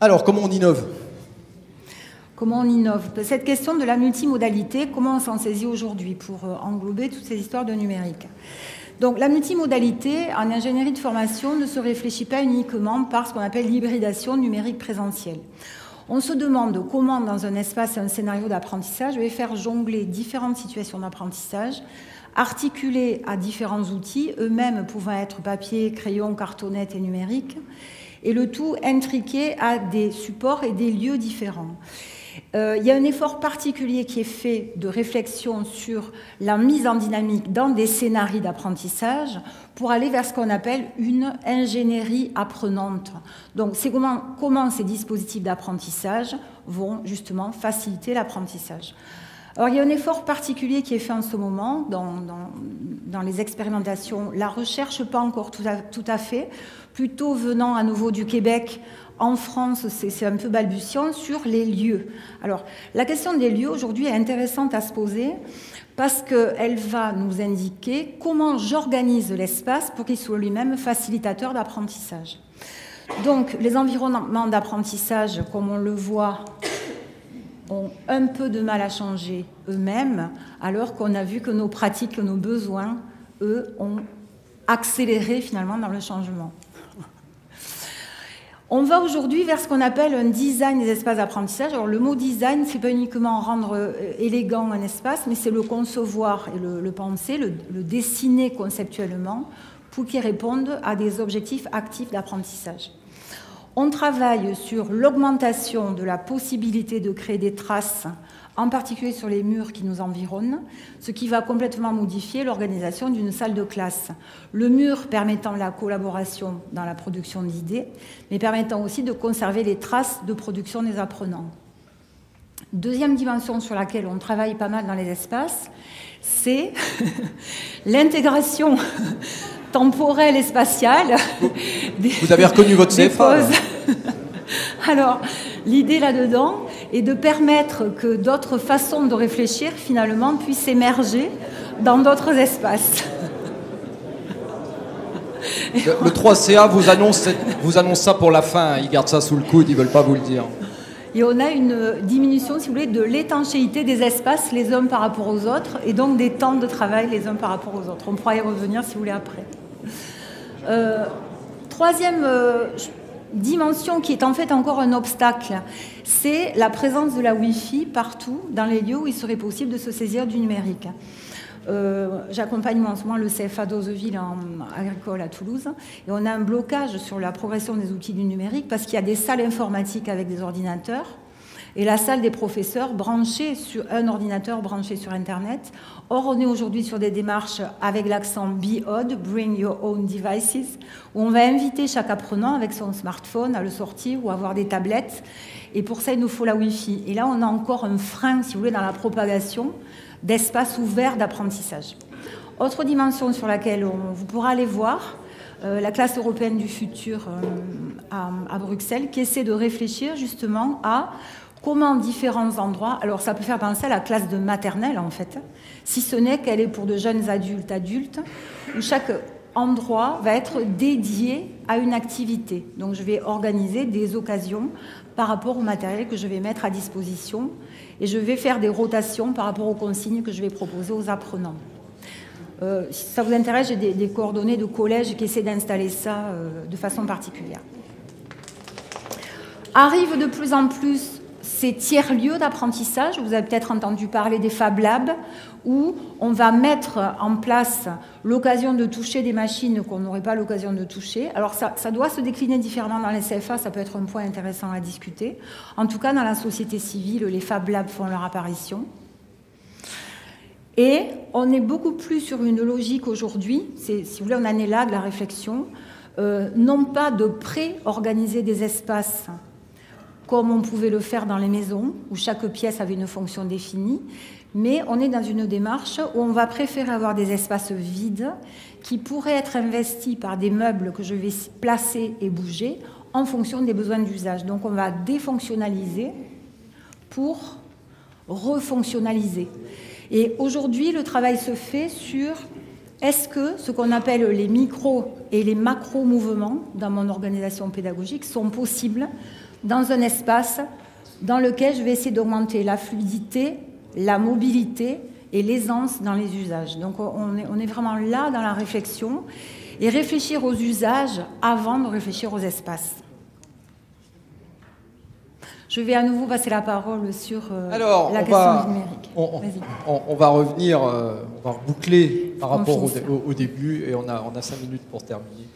Alors, comment on innove ? Comment on innove ? Cette question de la multimodalité, comment on s'en saisit aujourd'hui pour englober toutes ces histoires de numérique ? Donc, la multimodalité en ingénierie de formation ne se réfléchit pas uniquement par ce qu'on appelle l'hybridation numérique présentielle. On se demande comment, dans un espace et un scénario d'apprentissage, je vais faire jongler différentes situations d'apprentissage, articulées à différents outils, eux-mêmes pouvant être papier, crayon, cartonnette et numérique, et le tout intriqué à des supports et des lieux différents. Il y a un effort particulier qui est fait de réflexion sur la mise en dynamique dans des scénarios d'apprentissage pour aller vers ce qu'on appelle une ingénierie apprenante. Donc, c'est comment ces dispositifs d'apprentissage vont justement faciliter l'apprentissage. Alors, il y a un effort particulier qui est fait en ce moment dans les expérimentations. La recherche, pas encore tout à fait, plutôt venant à nouveau du Québec. En France, c'est un peu balbutiant sur les lieux. Alors, la question des lieux, aujourd'hui, est intéressante à se poser parce qu'elle va nous indiquer comment j'organise l'espace pour qu'il soit lui-même facilitateur d'apprentissage. Donc, les environnements d'apprentissage, comme on le voit, ont un peu de mal à changer eux-mêmes, alors qu'on a vu que nos pratiques, que nos besoins, eux, ont accéléré finalement dans le changement. On va aujourd'hui vers ce qu'on appelle un design des espaces d'apprentissage. Alors le mot design, c'est pas uniquement rendre élégant un espace, mais c'est le concevoir et le penser, le dessiner conceptuellement pour qu'il réponde à des objectifs actifs d'apprentissage. On travaille sur l'augmentation de la possibilité de créer des traces, en particulier sur les murs qui nous environnent, ce qui va complètement modifier l'organisation d'une salle de classe. Le mur permettant la collaboration dans la production d'idées, mais permettant aussi de conserver les traces de production des apprenants. Deuxième dimension sur laquelle on travaille pas mal dans les espaces, c'est l'intégration temporelle et spatiale. Vous avez reconnu votre CFA. Alors, l'idée là-dedans est de permettre que d'autres façons de réfléchir, finalement, puissent émerger dans d'autres espaces. Le 3CA vous annonce ça pour la fin. Ils gardent ça sous le coude, ils ne veulent pas vous le dire. Et on a une diminution, si vous voulez, de l'étanchéité des espaces les uns par rapport aux autres, et donc des temps de travail les uns par rapport aux autres. On pourra y revenir, si vous voulez, après. Troisième dimension qui est en fait encore un obstacle, c'est la présence de la Wi-Fi partout dans les lieux où il serait possible de se saisir du numérique. J'accompagne en ce moment le CFA d'Ozeville en agricole à Toulouse et on a un blocage sur la progression des outils du numérique parce qu'il y a des salles informatiques avec des ordinateurs et la salle des professeurs branchée sur un ordinateur branché sur Internet. Or, on est aujourd'hui sur des démarches avec l'accent BOD, Bring Your Own Devices, où on va inviter chaque apprenant avec son smartphone à le sortir ou à avoir des tablettes. Et pour ça, il nous faut la Wi-Fi. Et là, on a encore un frein, si vous voulez, dans la propagation d'espaces ouverts d'apprentissage. Autre dimension sur laquelle vous pourrez aller voir, la classe européenne du futur à Bruxelles, qui essaie de réfléchir justement à comment différents endroits, alors ça peut faire penser à la classe de maternelle en fait, si ce n'est qu'elle est pour de jeunes adultes, où chaque endroit va être dédié à une activité. Donc je vais organiser des occasions par rapport au matériel que je vais mettre à disposition et je vais faire des rotations par rapport aux consignes que je vais proposer aux apprenants. Si ça vous intéresse, j'ai des coordonnées de collèges qui essaient d'installer ça de façon particulière. Arrivent de plus en plus ces tiers-lieux d'apprentissage. Vous avez peut-être entendu parler des Fab Labs, où on va mettre en place l'occasion de toucher des machines qu'on n'aurait pas l'occasion de toucher. Alors ça doit se décliner différemment dans les CFA, ça peut être un point intéressant à discuter. En tout cas, dans la société civile, les Fab Labs font leur apparition. Et on est beaucoup plus sur une logique aujourd'hui, si vous voulez, on en est là de la réflexion, non pas de pré-organiser des espaces comme on pouvait le faire dans les maisons, où chaque pièce avait une fonction définie, mais on est dans une démarche où on va préférer avoir des espaces vides qui pourraient être investis par des meubles que je vais placer et bouger en fonction des besoins d'usage. Donc on va défonctionnaliser pour refonctionnaliser. Et aujourd'hui, le travail se fait sur est-ce que ce qu'on appelle les micro et les macro-mouvements dans mon organisation pédagogique sont possibles dans un espace dans lequel je vais essayer d'augmenter la fluidité, la mobilité et l'aisance dans les usages. Donc on est vraiment là dans la réflexion et réfléchir aux usages avant de réfléchir aux espaces. Je vais à nouveau passer la parole sur Alors, la question du numérique. On va revenir, on va boucler par rapport au début, et on a 5 minutes pour terminer.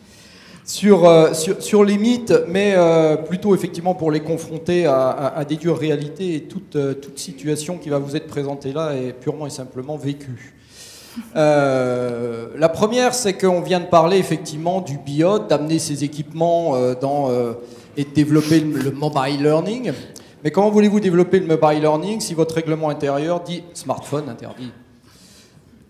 Sur les mythes, mais plutôt effectivement pour les confronter à des dures réalités, et toute situation qui va vous être présentée là est purement et simplement vécue. La première, c'est qu'on vient de parler effectivement du BIOD, d'amener ces équipements et de développer le mobile learning. Mais comment voulez-vous développer le mobile learning si votre règlement intérieur dit smartphone interdit?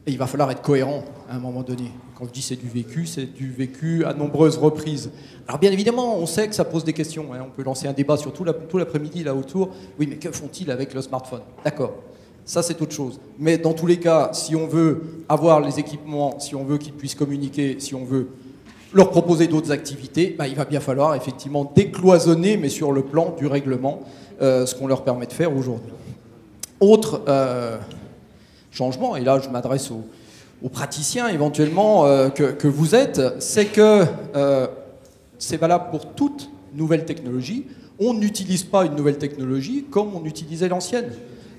Et il va falloir être cohérent à un moment donné. Quand je dis c'est du vécu à nombreuses reprises. Alors bien évidemment, on sait que ça pose des questions. Hein. On peut lancer un débat sur tout l'après-midi là autour. Oui, mais que font-ils avec le smartphone? D'accord. Ça, c'est autre chose. Mais dans tous les cas, si on veut avoir les équipements, si on veut qu'ils puissent communiquer, si on veut leur proposer d'autres activités, il va bien falloir effectivement décloisonner, mais sur le plan du règlement, ce qu'on leur permet de faire aujourd'hui. Autre changement, et là je m'adresse aux praticiens éventuellement que vous êtes, c'est que c'est valable pour toute nouvelle technologie. On n'utilise pas une nouvelle technologie comme on utilisait l'ancienne.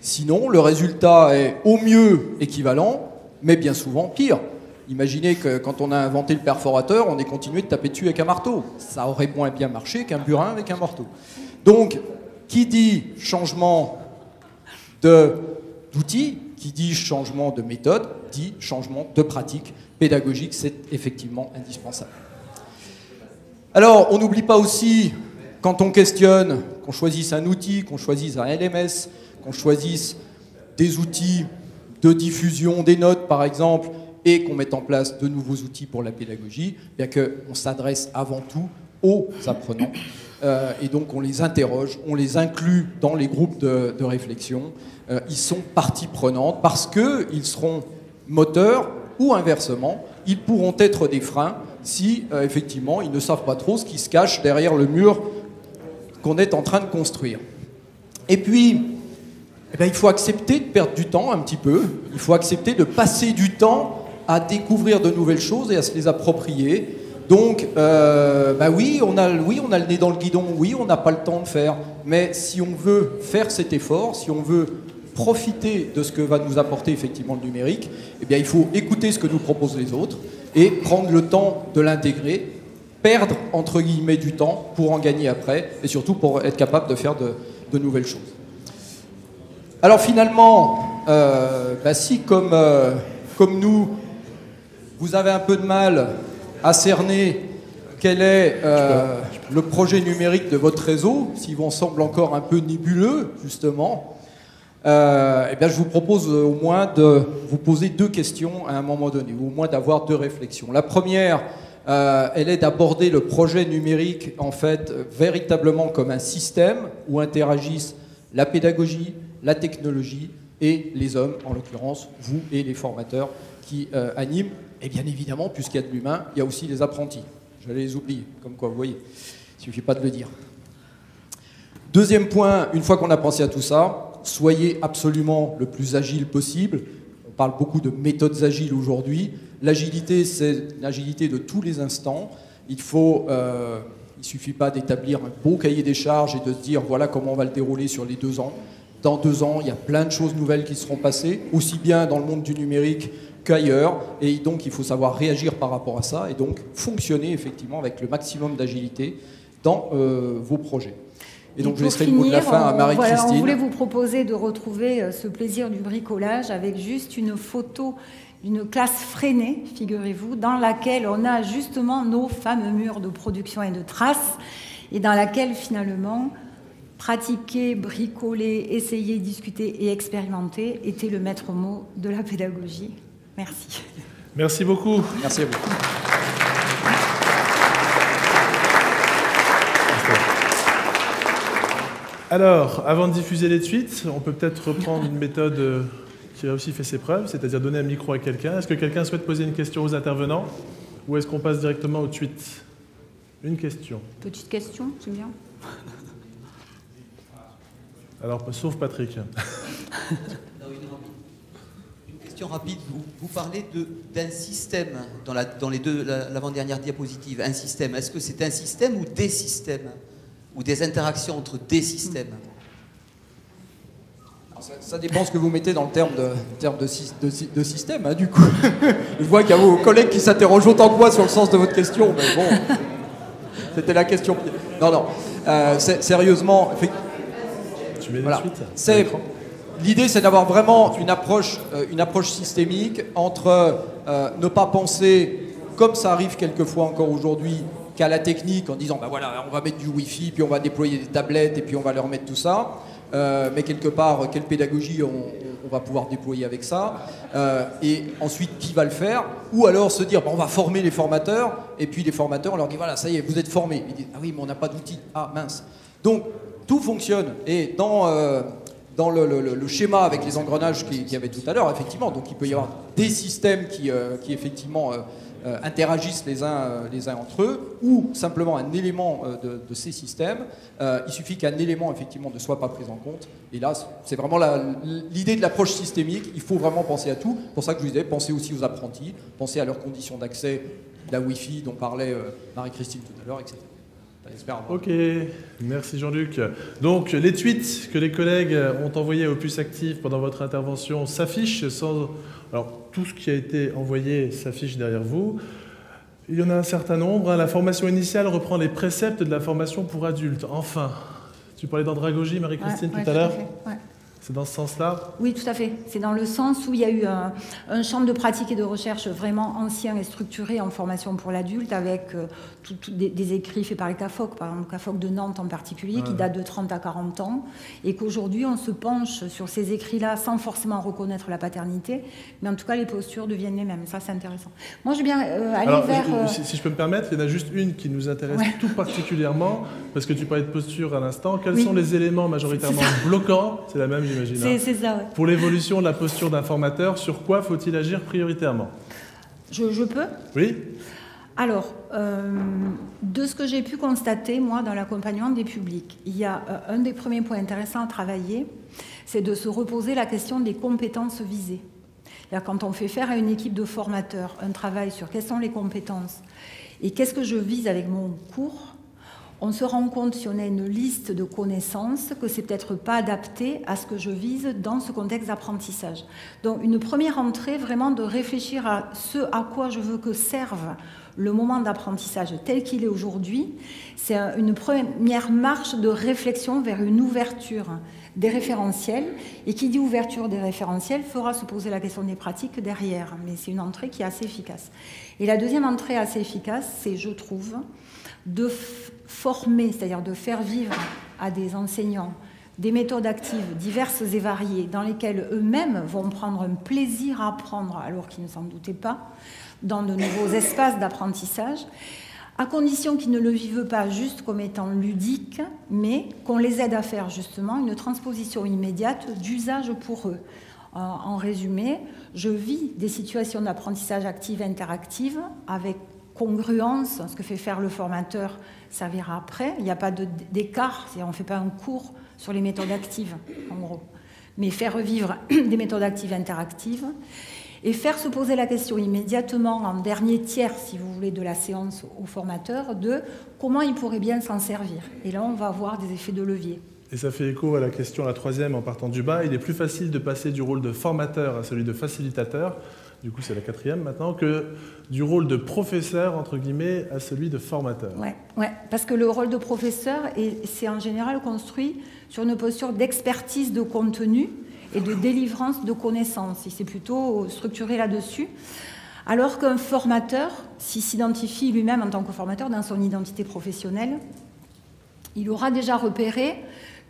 Sinon, le résultat est au mieux équivalent, mais bien souvent pire. Imaginez que quand on a inventé le perforateur, on ait continué de taper dessus avec un marteau. Ça aurait moins bien marché qu'un burin avec un marteau. Donc, qui dit changement d'outils, qui dit changement de méthode, dit changement de pratique pédagogique. C'est effectivement indispensable. Alors, on n'oublie pas aussi, quand on questionne, qu'on choisisse un outil, qu'on choisisse un LMS, qu'on choisisse des outils de diffusion des notes, par exemple, et qu'on mette en place de nouveaux outils pour la pédagogie, bien qu'on s'adresse avant tout aux apprenants. Et donc on les interroge, on les inclut dans les groupes de réflexion. Ils sont partie prenante parce qu'ils seront moteurs ou inversement, ils pourront être des freins si effectivement ils ne savent pas trop ce qui se cache derrière le mur qu'on est en train de construire. Et puis, il faut accepter de perdre du temps un petit peu, il faut accepter de passer du temps à découvrir de nouvelles choses et à se les approprier. Donc, oui, on a le nez dans le guidon, oui, on n'a pas le temps de faire, mais si on veut faire cet effort, si on veut profiter de ce que va nous apporter effectivement le numérique, il faut écouter ce que nous proposent les autres et prendre le temps de l'intégrer, perdre entre guillemets du temps pour en gagner après, et surtout pour être capable de faire de nouvelles choses. Alors finalement, si comme nous, vous avez un peu de mal à cerner quel est le projet numérique de votre réseau, s'il vous semble encore un peu nébuleux, justement, je vous propose au moins de vous poser 2 questions à un moment donné, ou au moins d'avoir 2 réflexions. La première, elle est d'aborder le projet numérique, en fait, véritablement comme un système où interagissent la pédagogie, la technologie et les hommes, en l'occurrence, vous et les formateurs qui animent. Et bien évidemment, puisqu'il y a de l'humain, il y a aussi les apprentis. J'allais les oublier, comme quoi, vous voyez, il ne suffit pas de le dire. Deuxième point, une fois qu'on a pensé à tout ça, soyez absolument le plus agile possible. On parle beaucoup de méthodes agiles aujourd'hui. L'agilité, c'est l'agilité de tous les instants. Il ne suffit pas d'établir un beau cahier des charges et de se dire voilà comment on va le dérouler sur les 2 ans. Dans 2 ans, il y a plein de choses nouvelles qui seront passées, aussi bien dans le monde du numérique qu'ailleurs, et donc il faut savoir réagir par rapport à ça, et donc fonctionner effectivement avec le maximum d'agilité dans vos projets. Et donc je laisserai le mot de la fin à Marie-Christine. On voulait vous proposer de retrouver ce plaisir du bricolage avec juste une photo d'une classe freinée, figurez-vous, dans laquelle on a justement nos fameux murs de production et de traces, et dans laquelle finalement pratiquer, bricoler, essayer, discuter et expérimenter était le maître mot de la pédagogie. Merci. Merci beaucoup. Merci à vous. Alors, avant de diffuser les tweets, on peut peut-être reprendre une méthode qui a aussi fait ses preuves, c'est-à-dire donner un micro à quelqu'un. Est-ce que quelqu'un souhaite poser une question aux intervenants ou est-ce qu'on passe directement aux tweets? Une question. Petite question, c'est bien. Alors, sauf Patrick. Une question rapide. Vous parlez d'un système dans l'avant-dernière diapositive. Un système. Est-ce que c'est un système ou des systèmes? Ou des interactions entre des systèmes? Ça dépend ce que vous mettez dans le terme de système, hein, du coup. Je vois qu'il y a vos collègues qui s'interrogent autant que moi sur le sens de votre question, mais bon, c'était la question. Non, sérieusement, Tu mets voilà. Suite L'idée, c'est d'avoir vraiment une approche systémique entre ne pas penser, comme ça arrive quelquefois encore aujourd'hui, qu'à la technique en disant, ben voilà, on va mettre du Wi-Fi, puis on va déployer des tablettes, et puis on va leur mettre tout ça. Mais quelque part, quelle pédagogie on va pouvoir déployer avec ça, et ensuite qui va le faire, ou alors se dire, bon, on va former les formateurs, et puis les formateurs, on leur dit, voilà, ça y est, vous êtes formés. Ils disent, ah oui, mais on n'a pas d'outils, ah mince. Donc, tout fonctionne, et dans le schéma avec les engrenages qu'il y avait tout à l'heure, effectivement, donc il peut y avoir des systèmes qui effectivement interagissent les uns entre eux, ou simplement un élément de ces systèmes. Il suffit qu'un élément effectivement ne soit pas pris en compte. Et là, c'est vraiment l'idée de l'approche systémique. Il faut vraiment penser à tout. C'est pour ça que je vous disais, pensez aussi aux apprentis, pensez à leurs conditions d'accès, la Wi-Fi dont parlait Marie-Christine tout à l'heure, etc. Ok, merci Jean-Luc. Donc les tweets que les collègues ont envoyés au Puce Active pendant votre intervention s'affichent sans... Alors tout ce qui a été envoyé s'affiche derrière vous. Il y en a un certain nombre. La formation initiale reprend les préceptes de la formation pour adultes. Enfin, tu parlais d'andragogie, Marie-Christine, tout à l'heure. C'est dans ce sens-là? Oui, tout à fait. C'est dans le sens où il y a eu un champ de pratique et de recherche vraiment ancien et structuré en formation pour l'adulte, avec des écrits faits par les CAFOC, par exemple le CAFOC de Nantes en particulier, qui date de 30 à 40 ans, et qu'aujourd'hui on se penche sur ces écrits-là sans forcément reconnaître la paternité, mais en tout cas les postures deviennent les mêmes. Ça, c'est intéressant. Moi, je veux bien aller vers... Si je peux me permettre, il y en a juste une qui nous intéresse tout particulièrement, parce que tu parlais de posture à l'instant. Quels sont les éléments majoritairement bloquants? C'est la même, j'imagine. C'est ça, ouais. Pour l'évolution de la posture d'un formateur, sur quoi faut-il agir prioritairement? Je peux? Oui. Alors, de ce que j'ai pu constater, moi, dans l'accompagnement des publics, il y a un des premiers points intéressants à travailler, c'est de se reposer la question des compétences visées. Quand on fait faire à une équipe de formateurs un travail sur quelles sont les compétences et qu'est-ce que je vise avec mon cours, on se rend compte, si on a une liste de connaissances, que c'est peut-être pas adapté à ce que je vise dans ce contexte d'apprentissage. Donc, une première entrée, vraiment de réfléchir à ce à quoi je veux que serve le moment d'apprentissage tel qu'il est aujourd'hui. C'est une première marche de réflexion vers une ouverture des référentiels. Et qui dit ouverture des référentiels fera se poser la question des pratiques derrière. Mais c'est une entrée qui est assez efficace. Et la deuxième entrée assez efficace, c'est, je trouve, de former, c'est-à-dire de faire vivre à des enseignants des méthodes actives diverses et variées dans lesquelles eux-mêmes vont prendre un plaisir à apprendre alors qu'ils ne s'en doutaient pas, dans de nouveaux espaces d'apprentissage, à condition qu'ils ne le vivent pas juste comme étant ludique, mais qu'on les aide à faire justement une transposition immédiate d'usage pour eux. En résumé, je vis des situations d'apprentissage active et interactive avec congruence, ce que fait faire le formateur servira après. Il n'y a pas d'écart, on ne fait pas un cours sur les méthodes actives, en gros. Mais faire revivre des méthodes actives interactives et faire se poser la question immédiatement, en dernier tiers, si vous voulez, de la séance au formateur, de comment il pourrait bien s'en servir. Et là, on va avoir des effets de levier. Et ça fait écho à la question, la troisième, en partant du bas. Il est plus facile de passer du rôle de formateur à celui de facilitateur, du coup c'est la quatrième maintenant, que du rôle de professeur, entre guillemets, à celui de formateur. Ouais, parce que le rôle de professeur, c'est en général construit sur une posture d'expertise de contenu et de délivrance de connaissances. Il s'est plutôt structuré là-dessus. Alors qu'un formateur, s'il s'identifie lui-même en tant que formateur dans son identité professionnelle, il aura déjà repéré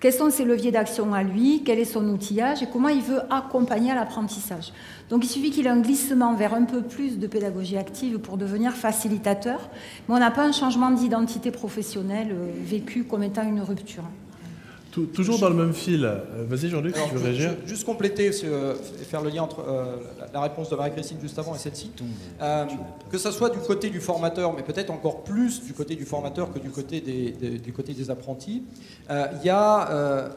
quels sont ses leviers d'action à lui, quel est son outillage et comment il veut accompagner à l'apprentissage. Donc il suffit qu'il ait un glissement vers un peu plus de pédagogie active pour devenir facilitateur, mais on n'a pas un changement d'identité professionnelle vécu comme étant une rupture. Toujours dans le même fil. Vas-y Jean-Luc, tu veux réagir? Juste compléter, faire le lien entre la réponse de Marie-Christine juste avant et celle-ci. Que ce soit du côté du formateur, mais peut-être encore plus du côté du formateur que du côté des apprentis, il y a,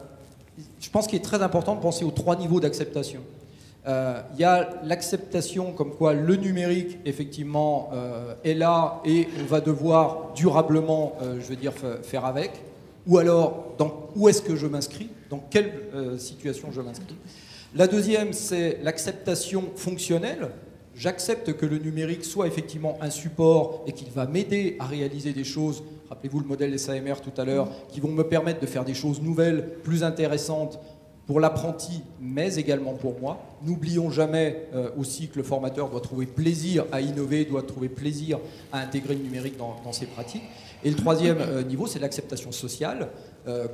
je pense qu'il est très important de penser aux 3 niveaux d'acceptation. Il y a l'acceptation comme quoi le numérique, effectivement, est là et on va devoir durablement, je veux dire, faire avec. ou alors où est-ce que je m'inscris, dans quelle situation je m'inscris. La deuxième, c'est l'acceptation fonctionnelle. J'accepte que le numérique soit effectivement un support et qu'il va m'aider à réaliser des choses, rappelez-vous le modèle SAMR tout à l'heure, qui vont me permettre de faire des choses nouvelles, plus intéressantes pour l'apprenti, mais également pour moi. N'oublions jamais aussi que le formateur doit trouver plaisir à innover, doit trouver plaisir à intégrer le numérique dans ses pratiques. Et le troisième niveau, c'est l'acceptation sociale.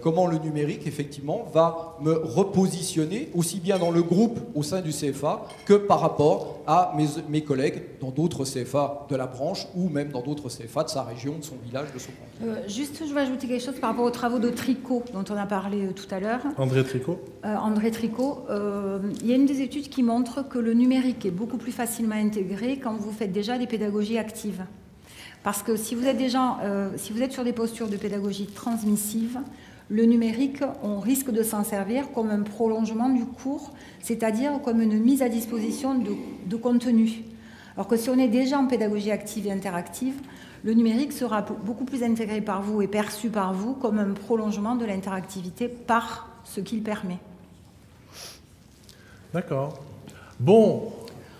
Comment le numérique, effectivement, va me repositionner aussi bien dans le groupe au sein du CFA que par rapport à mes collègues dans d'autres CFA de la branche ou même dans d'autres CFA de sa région, de son village, de son canton. Juste, je vais ajouter quelque chose par rapport aux travaux de Tricot dont on a parlé tout à l'heure. André Tricot. André Tricot, il y a une des études qui montre que le numérique est beaucoup plus facilement intégré quand vous faites déjà des pédagogies actives. Parce que si vous êtes sur des postures de pédagogie transmissive, le numérique, on risque de s'en servir comme un prolongement du cours, c'est-à-dire comme une mise à disposition de contenu. Alors que si on est déjà en pédagogie active et interactive, le numérique sera beaucoup plus intégré par vous et perçu par vous comme un prolongement de l'interactivité par ce qu'il permet. D'accord. Bon,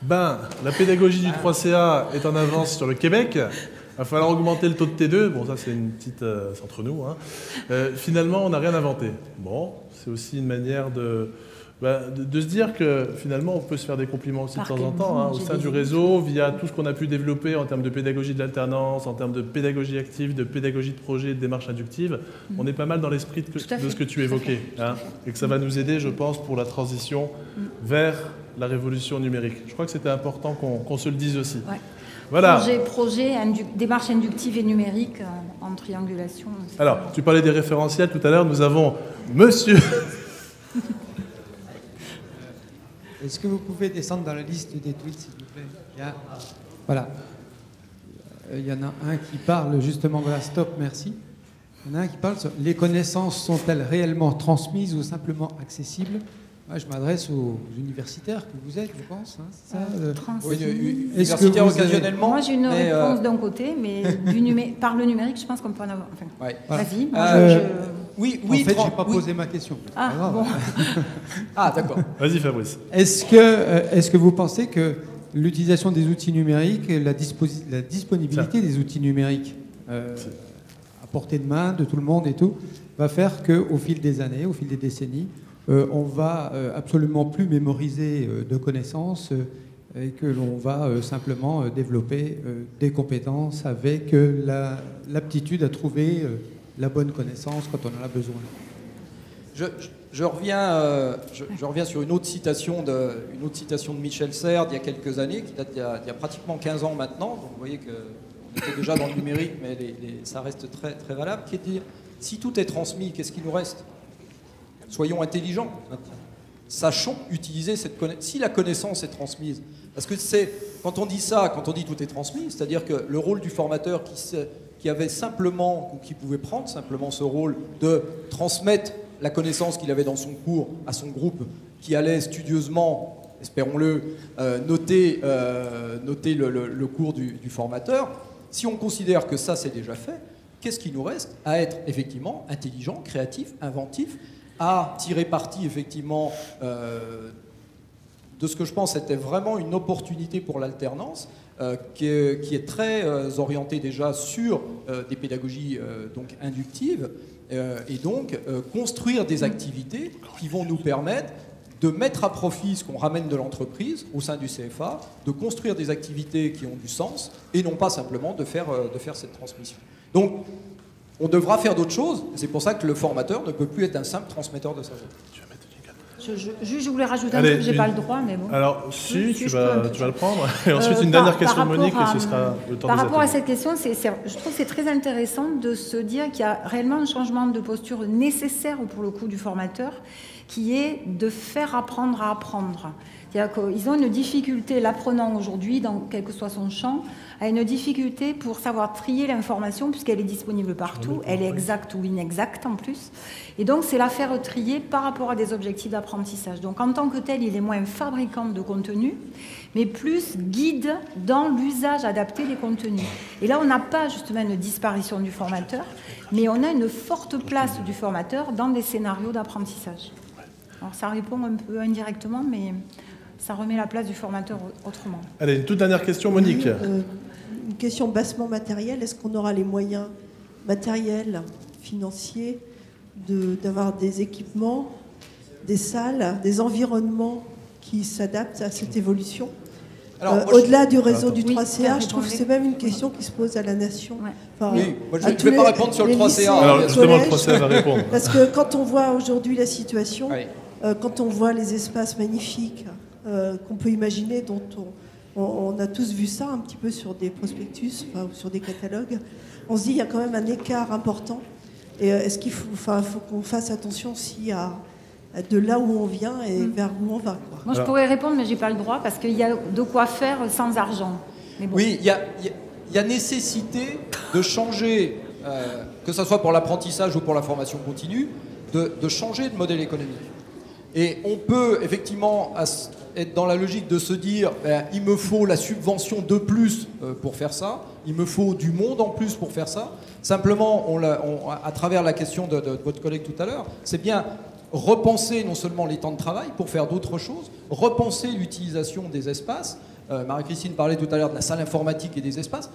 la pédagogie du 3CA est en avance sur le Québec. Il va falloir augmenter le taux de T2. Bon, ça, c'est une petite... c'est entre nous. Hein. Finalement, on n'a rien inventé. Bon, c'est aussi une manière de se dire que, finalement, on peut se faire des compliments aussi de temps en temps, au sein du réseau, via tout ce qu'on a pu développer en termes de pédagogie de l'alternance, en termes de pédagogie active, de pédagogie de projet, de démarche inductive. On est pas mal dans l'esprit de ce que tu évoquais. Hein, et que ça va nous aider, je pense, pour la transition vers la révolution numérique. Je crois que c'était important qu'on se le dise aussi. Ouais. Voilà. Projet, démarche inductive et numérique en triangulation. Alors, tu parlais des référentiels tout à l'heure. Nous avons monsieur... Est-ce que vous pouvez descendre dans la liste des tweets, s'il vous plaît? Voilà. Il y en a un qui parle justement... Voilà, stop, merci. Il y en a un qui parle sur les connaissances sont-elles réellement transmises ou simplement accessibles? Moi, je m'adresse aux universitaires que vous êtes, je pense. Hein, universitaires occasionnellement. Moi, j'ai une réponse d'un côté, mais par le numérique, je pense qu'on peut en avoir. Enfin, ouais. Vas-y. Oui, en fait, je n'ai pas posé ma question. Ah, bon. Ah, d'accord. Vas-y, Fabrice. Est-ce que vous pensez que l'utilisation des outils numériques, la disponibilité des outils numériques à portée de main de tout le monde et tout, va faire qu'au fil des années, au fil des décennies, on va absolument plus mémoriser de connaissances et que l'on va simplement développer des compétences avec l'aptitude à trouver la bonne connaissance quand on en a besoin. Je reviens sur une autre citation de Michel Serres d'il y a quelques années, qui date d'il y a pratiquement 15 ans maintenant. Donc vous voyez qu'on était déjà dans le numérique, mais ça reste très, très valable, qui est de dire, si tout est transmis, qu'est-ce qui nous reste ? Soyons intelligents, sachons utiliser cette connaissance. Si la connaissance est transmise, parce que quand on dit ça, quand on dit tout est transmis, c'est-à-dire que le rôle du formateur qui avait simplement, ou qui pouvait prendre simplement ce rôle de transmettre la connaissance qu'il avait dans son cours à son groupe, qui allait studieusement, espérons-le, noter le cours du formateur, si on considère que ça c'est déjà fait, qu'est-ce qui nous reste? À être effectivement intelligent, créatif, inventif, à tirer parti effectivement de ce que je pense était vraiment une opportunité pour l'alternance, qui est très orientée déjà sur des pédagogies donc inductives, et donc construire des activités qui vont nous permettre de mettre à profit ce qu'on ramène de l'entreprise au sein du CFA, de construire des activités qui ont du sens, et non pas simplement de faire cette transmission. Donc, on devra faire d'autres choses. C'est pour ça que le formateur ne peut plus être un simple transmetteur de savoir. Je voulais rajouter un truc, j'ai pas le droit, mais bon. Alors, si tu vas le prendre. Et ensuite, une dernière question de Monique, et ce sera le temps de Par rapport à cette question, je trouve que c'est très intéressant de se dire qu'il y a réellement un changement de posture nécessaire pour le coup du formateur, qui est de faire apprendre à apprendre. C'est-à-dire qu'ils ont une difficulté, l'apprenant aujourd'hui, dans quel que soit son champ, a une difficulté pour savoir trier l'information puisqu'elle est disponible partout, elle est exacte ou inexacte en plus. Et donc, c'est la faire trier par rapport à des objectifs d'apprentissage. Donc, en tant que tel, il est moins fabricant de contenu, mais plus guide dans l'usage adapté des contenus. Et là, on n'a pas justement une disparition du formateur, mais on a une forte place du formateur dans des scénarios d'apprentissage. Alors ça répond un peu indirectement, mais ça remet la place du formateur autrement. Allez, une toute dernière question, Monique. Oui, une question bassement matérielle. Est-ce qu'on aura les moyens matériels, financiers, d'avoir des équipements, des salles, des environnements qui s'adaptent à cette évolution? Au-delà du réseau du 3CA, je trouve que c'est même une question qui se pose à la nation. Ouais. Enfin, oui, moi je ne vais pas répondre sur le 3CA. Alors justement, le 3CA va répondre. Parce que quand on voit aujourd'hui la situation, oui. Quand on voit les espaces magnifiques qu'on peut imaginer, dont on a tous vu ça un petit peu sur des prospectus ou sur des catalogues, on se dit qu'il y a quand même un écart important. Et est-ce qu'il faut qu'on fasse attention aussi à de là où on vient et vers où on va, quoi. Moi, je pourrais répondre, mais je n'ai pas le droit, parce qu'il y a de quoi faire sans argent. Mais bon. Oui, il y a nécessité de changer, que ce soit pour l'apprentissage ou pour la formation continue, de changer de modèle économique. Et on peut effectivement être dans la logique de se dire il me faut la subvention de plus pour faire ça, il me faut du monde en plus pour faire ça. Simplement, à travers la question de votre collègue tout à l'heure, c'est bien repenser non seulement les temps de travail pour faire d'autres choses, repenser l'utilisation des espaces. Marie-Christine parlait tout à l'heure de la salle informatique et des espaces.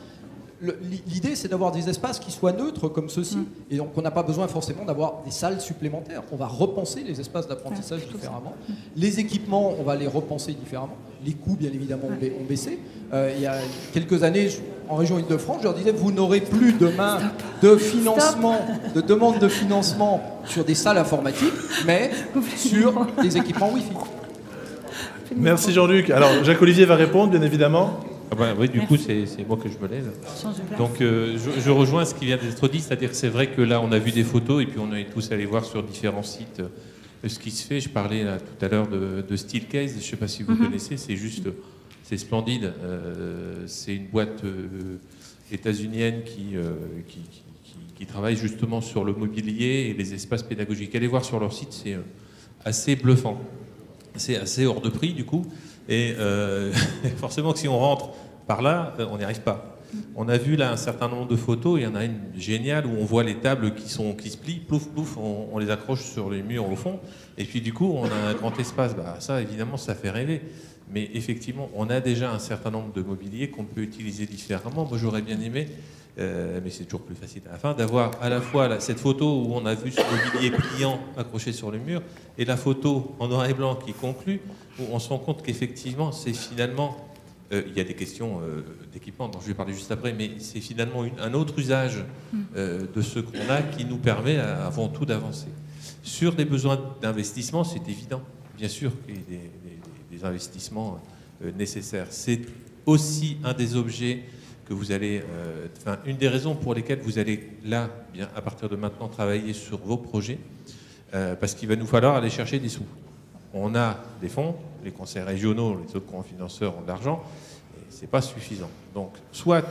L'idée, c'est d'avoir des espaces qui soient neutres comme ceux-ci. Et donc, on n'a pas besoin forcément d'avoir des salles supplémentaires. On va repenser les espaces d'apprentissage différemment. Les équipements, on va les repenser différemment. Les coûts, bien évidemment, ont baissé. Il y a quelques années, en région Île-de-France, je leur disais, vous n'aurez plus demain de financement, de demande de financement sur des salles informatiques, mais sur des équipements Wi-Fi. Merci Jean-Luc. Alors, Jacques-Olivier va répondre, bien évidemment. Ah bah, oui, du coup, c'est moi que je me lève. Donc, je rejoins ce qui vient d'être dit, c'est-à-dire que c'est vrai que là, on a vu des photos et puis on est tous allés voir sur différents sites ce qui se fait. Je parlais là, tout à l'heure de Steelcase, je ne sais pas si vous connaissez, c'est splendide. C'est une boîte états-unienne qui travaille justement sur le mobilier et les espaces pédagogiques. Allez voir sur leur site, c'est assez bluffant. C'est assez hors de prix, du coup. Et forcément que si on rentre par là, on n'y arrive pas. On a vu là un certain nombre de photos, il y en a une géniale où on voit les tables qui se plient, plouf, plouf, on les accroche sur les murs au fond, et puis du coup on a un grand espace. Bah, ça évidemment ça fait rêver, mais effectivement on a déjà un certain nombre de mobiliers qu'on peut utiliser différemment. Moi j'aurais bien aimé, mais c'est toujours plus facile à la fin, d'avoir à la fois là, cette photo où on a vu ce mobilier pliant accroché sur le mur, et la photo en noir et blanc qui conclut, où on se rend compte qu'effectivement, c'est finalement, il y a des questions d'équipement dont je vais parler juste après, mais c'est finalement un autre usage de ce qu'on a qui nous permet avant tout d'avancer. Sur des besoins d'investissement, c'est évident, bien sûr qu'il y a des investissements nécessaires. C'est aussi un des objets que vous allez, une des raisons pour lesquelles vous allez là, bien, à partir de maintenant, travailler sur vos projets, parce qu'il va nous falloir aller chercher des sous. On a des fonds, les conseils régionaux, les autres financeurs ont de l'argent, et ce n'est pas suffisant. Donc, soit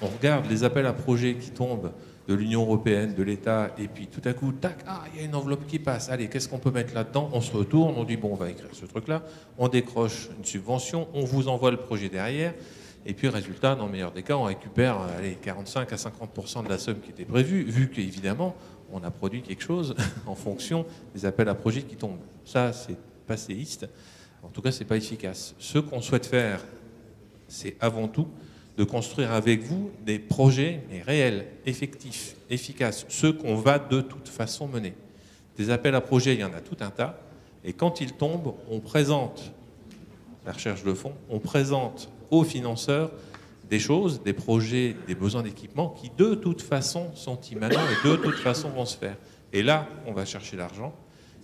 on regarde les appels à projets qui tombent de l'Union européenne, de l'État, et puis tout à coup, tac, il y a une enveloppe qui passe, allez, qu'est-ce qu'on peut mettre là-dedans? On se retourne, on dit, bon, on va écrire ce truc-là, on décroche une subvention, on vous envoie le projet derrière, et puis résultat, dans le meilleur des cas, on récupère 45 à 50% de la somme qui était prévue, vu qu'évidemment, on a produit quelque chose en fonction des appels à projets qui tombent. Ça, c'est passéiste. En tout cas, ce n'est pas efficace. Ce qu'on souhaite faire, c'est avant tout de construire avec vous des projets mais réels, effectifs, efficaces, ceux qu'on va de toute façon mener. Des appels à projets, il y en a tout un tas, et quand ils tombent, on présente la recherche de fonds, on présente aux financeurs des choses, des projets, des besoins d'équipement qui de toute façon sont immanents et de toute façon vont se faire. Et là, on va chercher l'argent.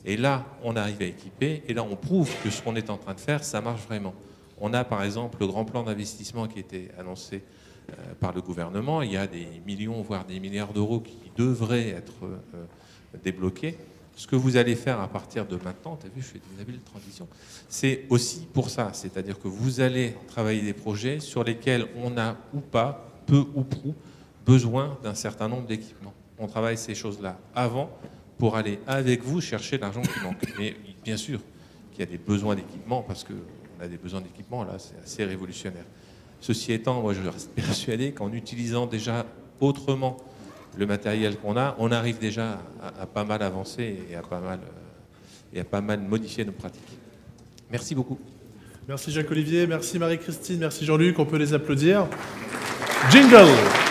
Et là, on arrive à équiper, et là, on prouve que ce qu'on est en train de faire, ça marche vraiment. On a, par exemple, le grand plan d'investissement qui a été annoncé par le gouvernement. Il y a des millions, voire des milliards d'euros qui devraient être débloqués. Ce que vous allez faire à partir de maintenant, tu as vu, je fais des habiles transitions, c'est aussi pour ça. C'est-à-dire que vous allez travailler des projets sur lesquels on a ou pas, peu ou prou, besoin d'un certain nombre d'équipements. On travaille ces choses-là avant, pour aller avec vous chercher l'argent qui manque. Mais bien sûr qu'il y a des besoins d'équipement parce qu'on on a des besoins d'équipement, là, c'est assez révolutionnaire. Ceci étant, moi, je reste persuadé qu'en utilisant déjà autrement le matériel qu'on a, on arrive déjà à pas mal avancer et à pas mal modifier nos pratiques. Merci beaucoup. Merci Jacques-Olivier, merci Marie-Christine, merci Jean-Luc, on peut les applaudir. Jingle!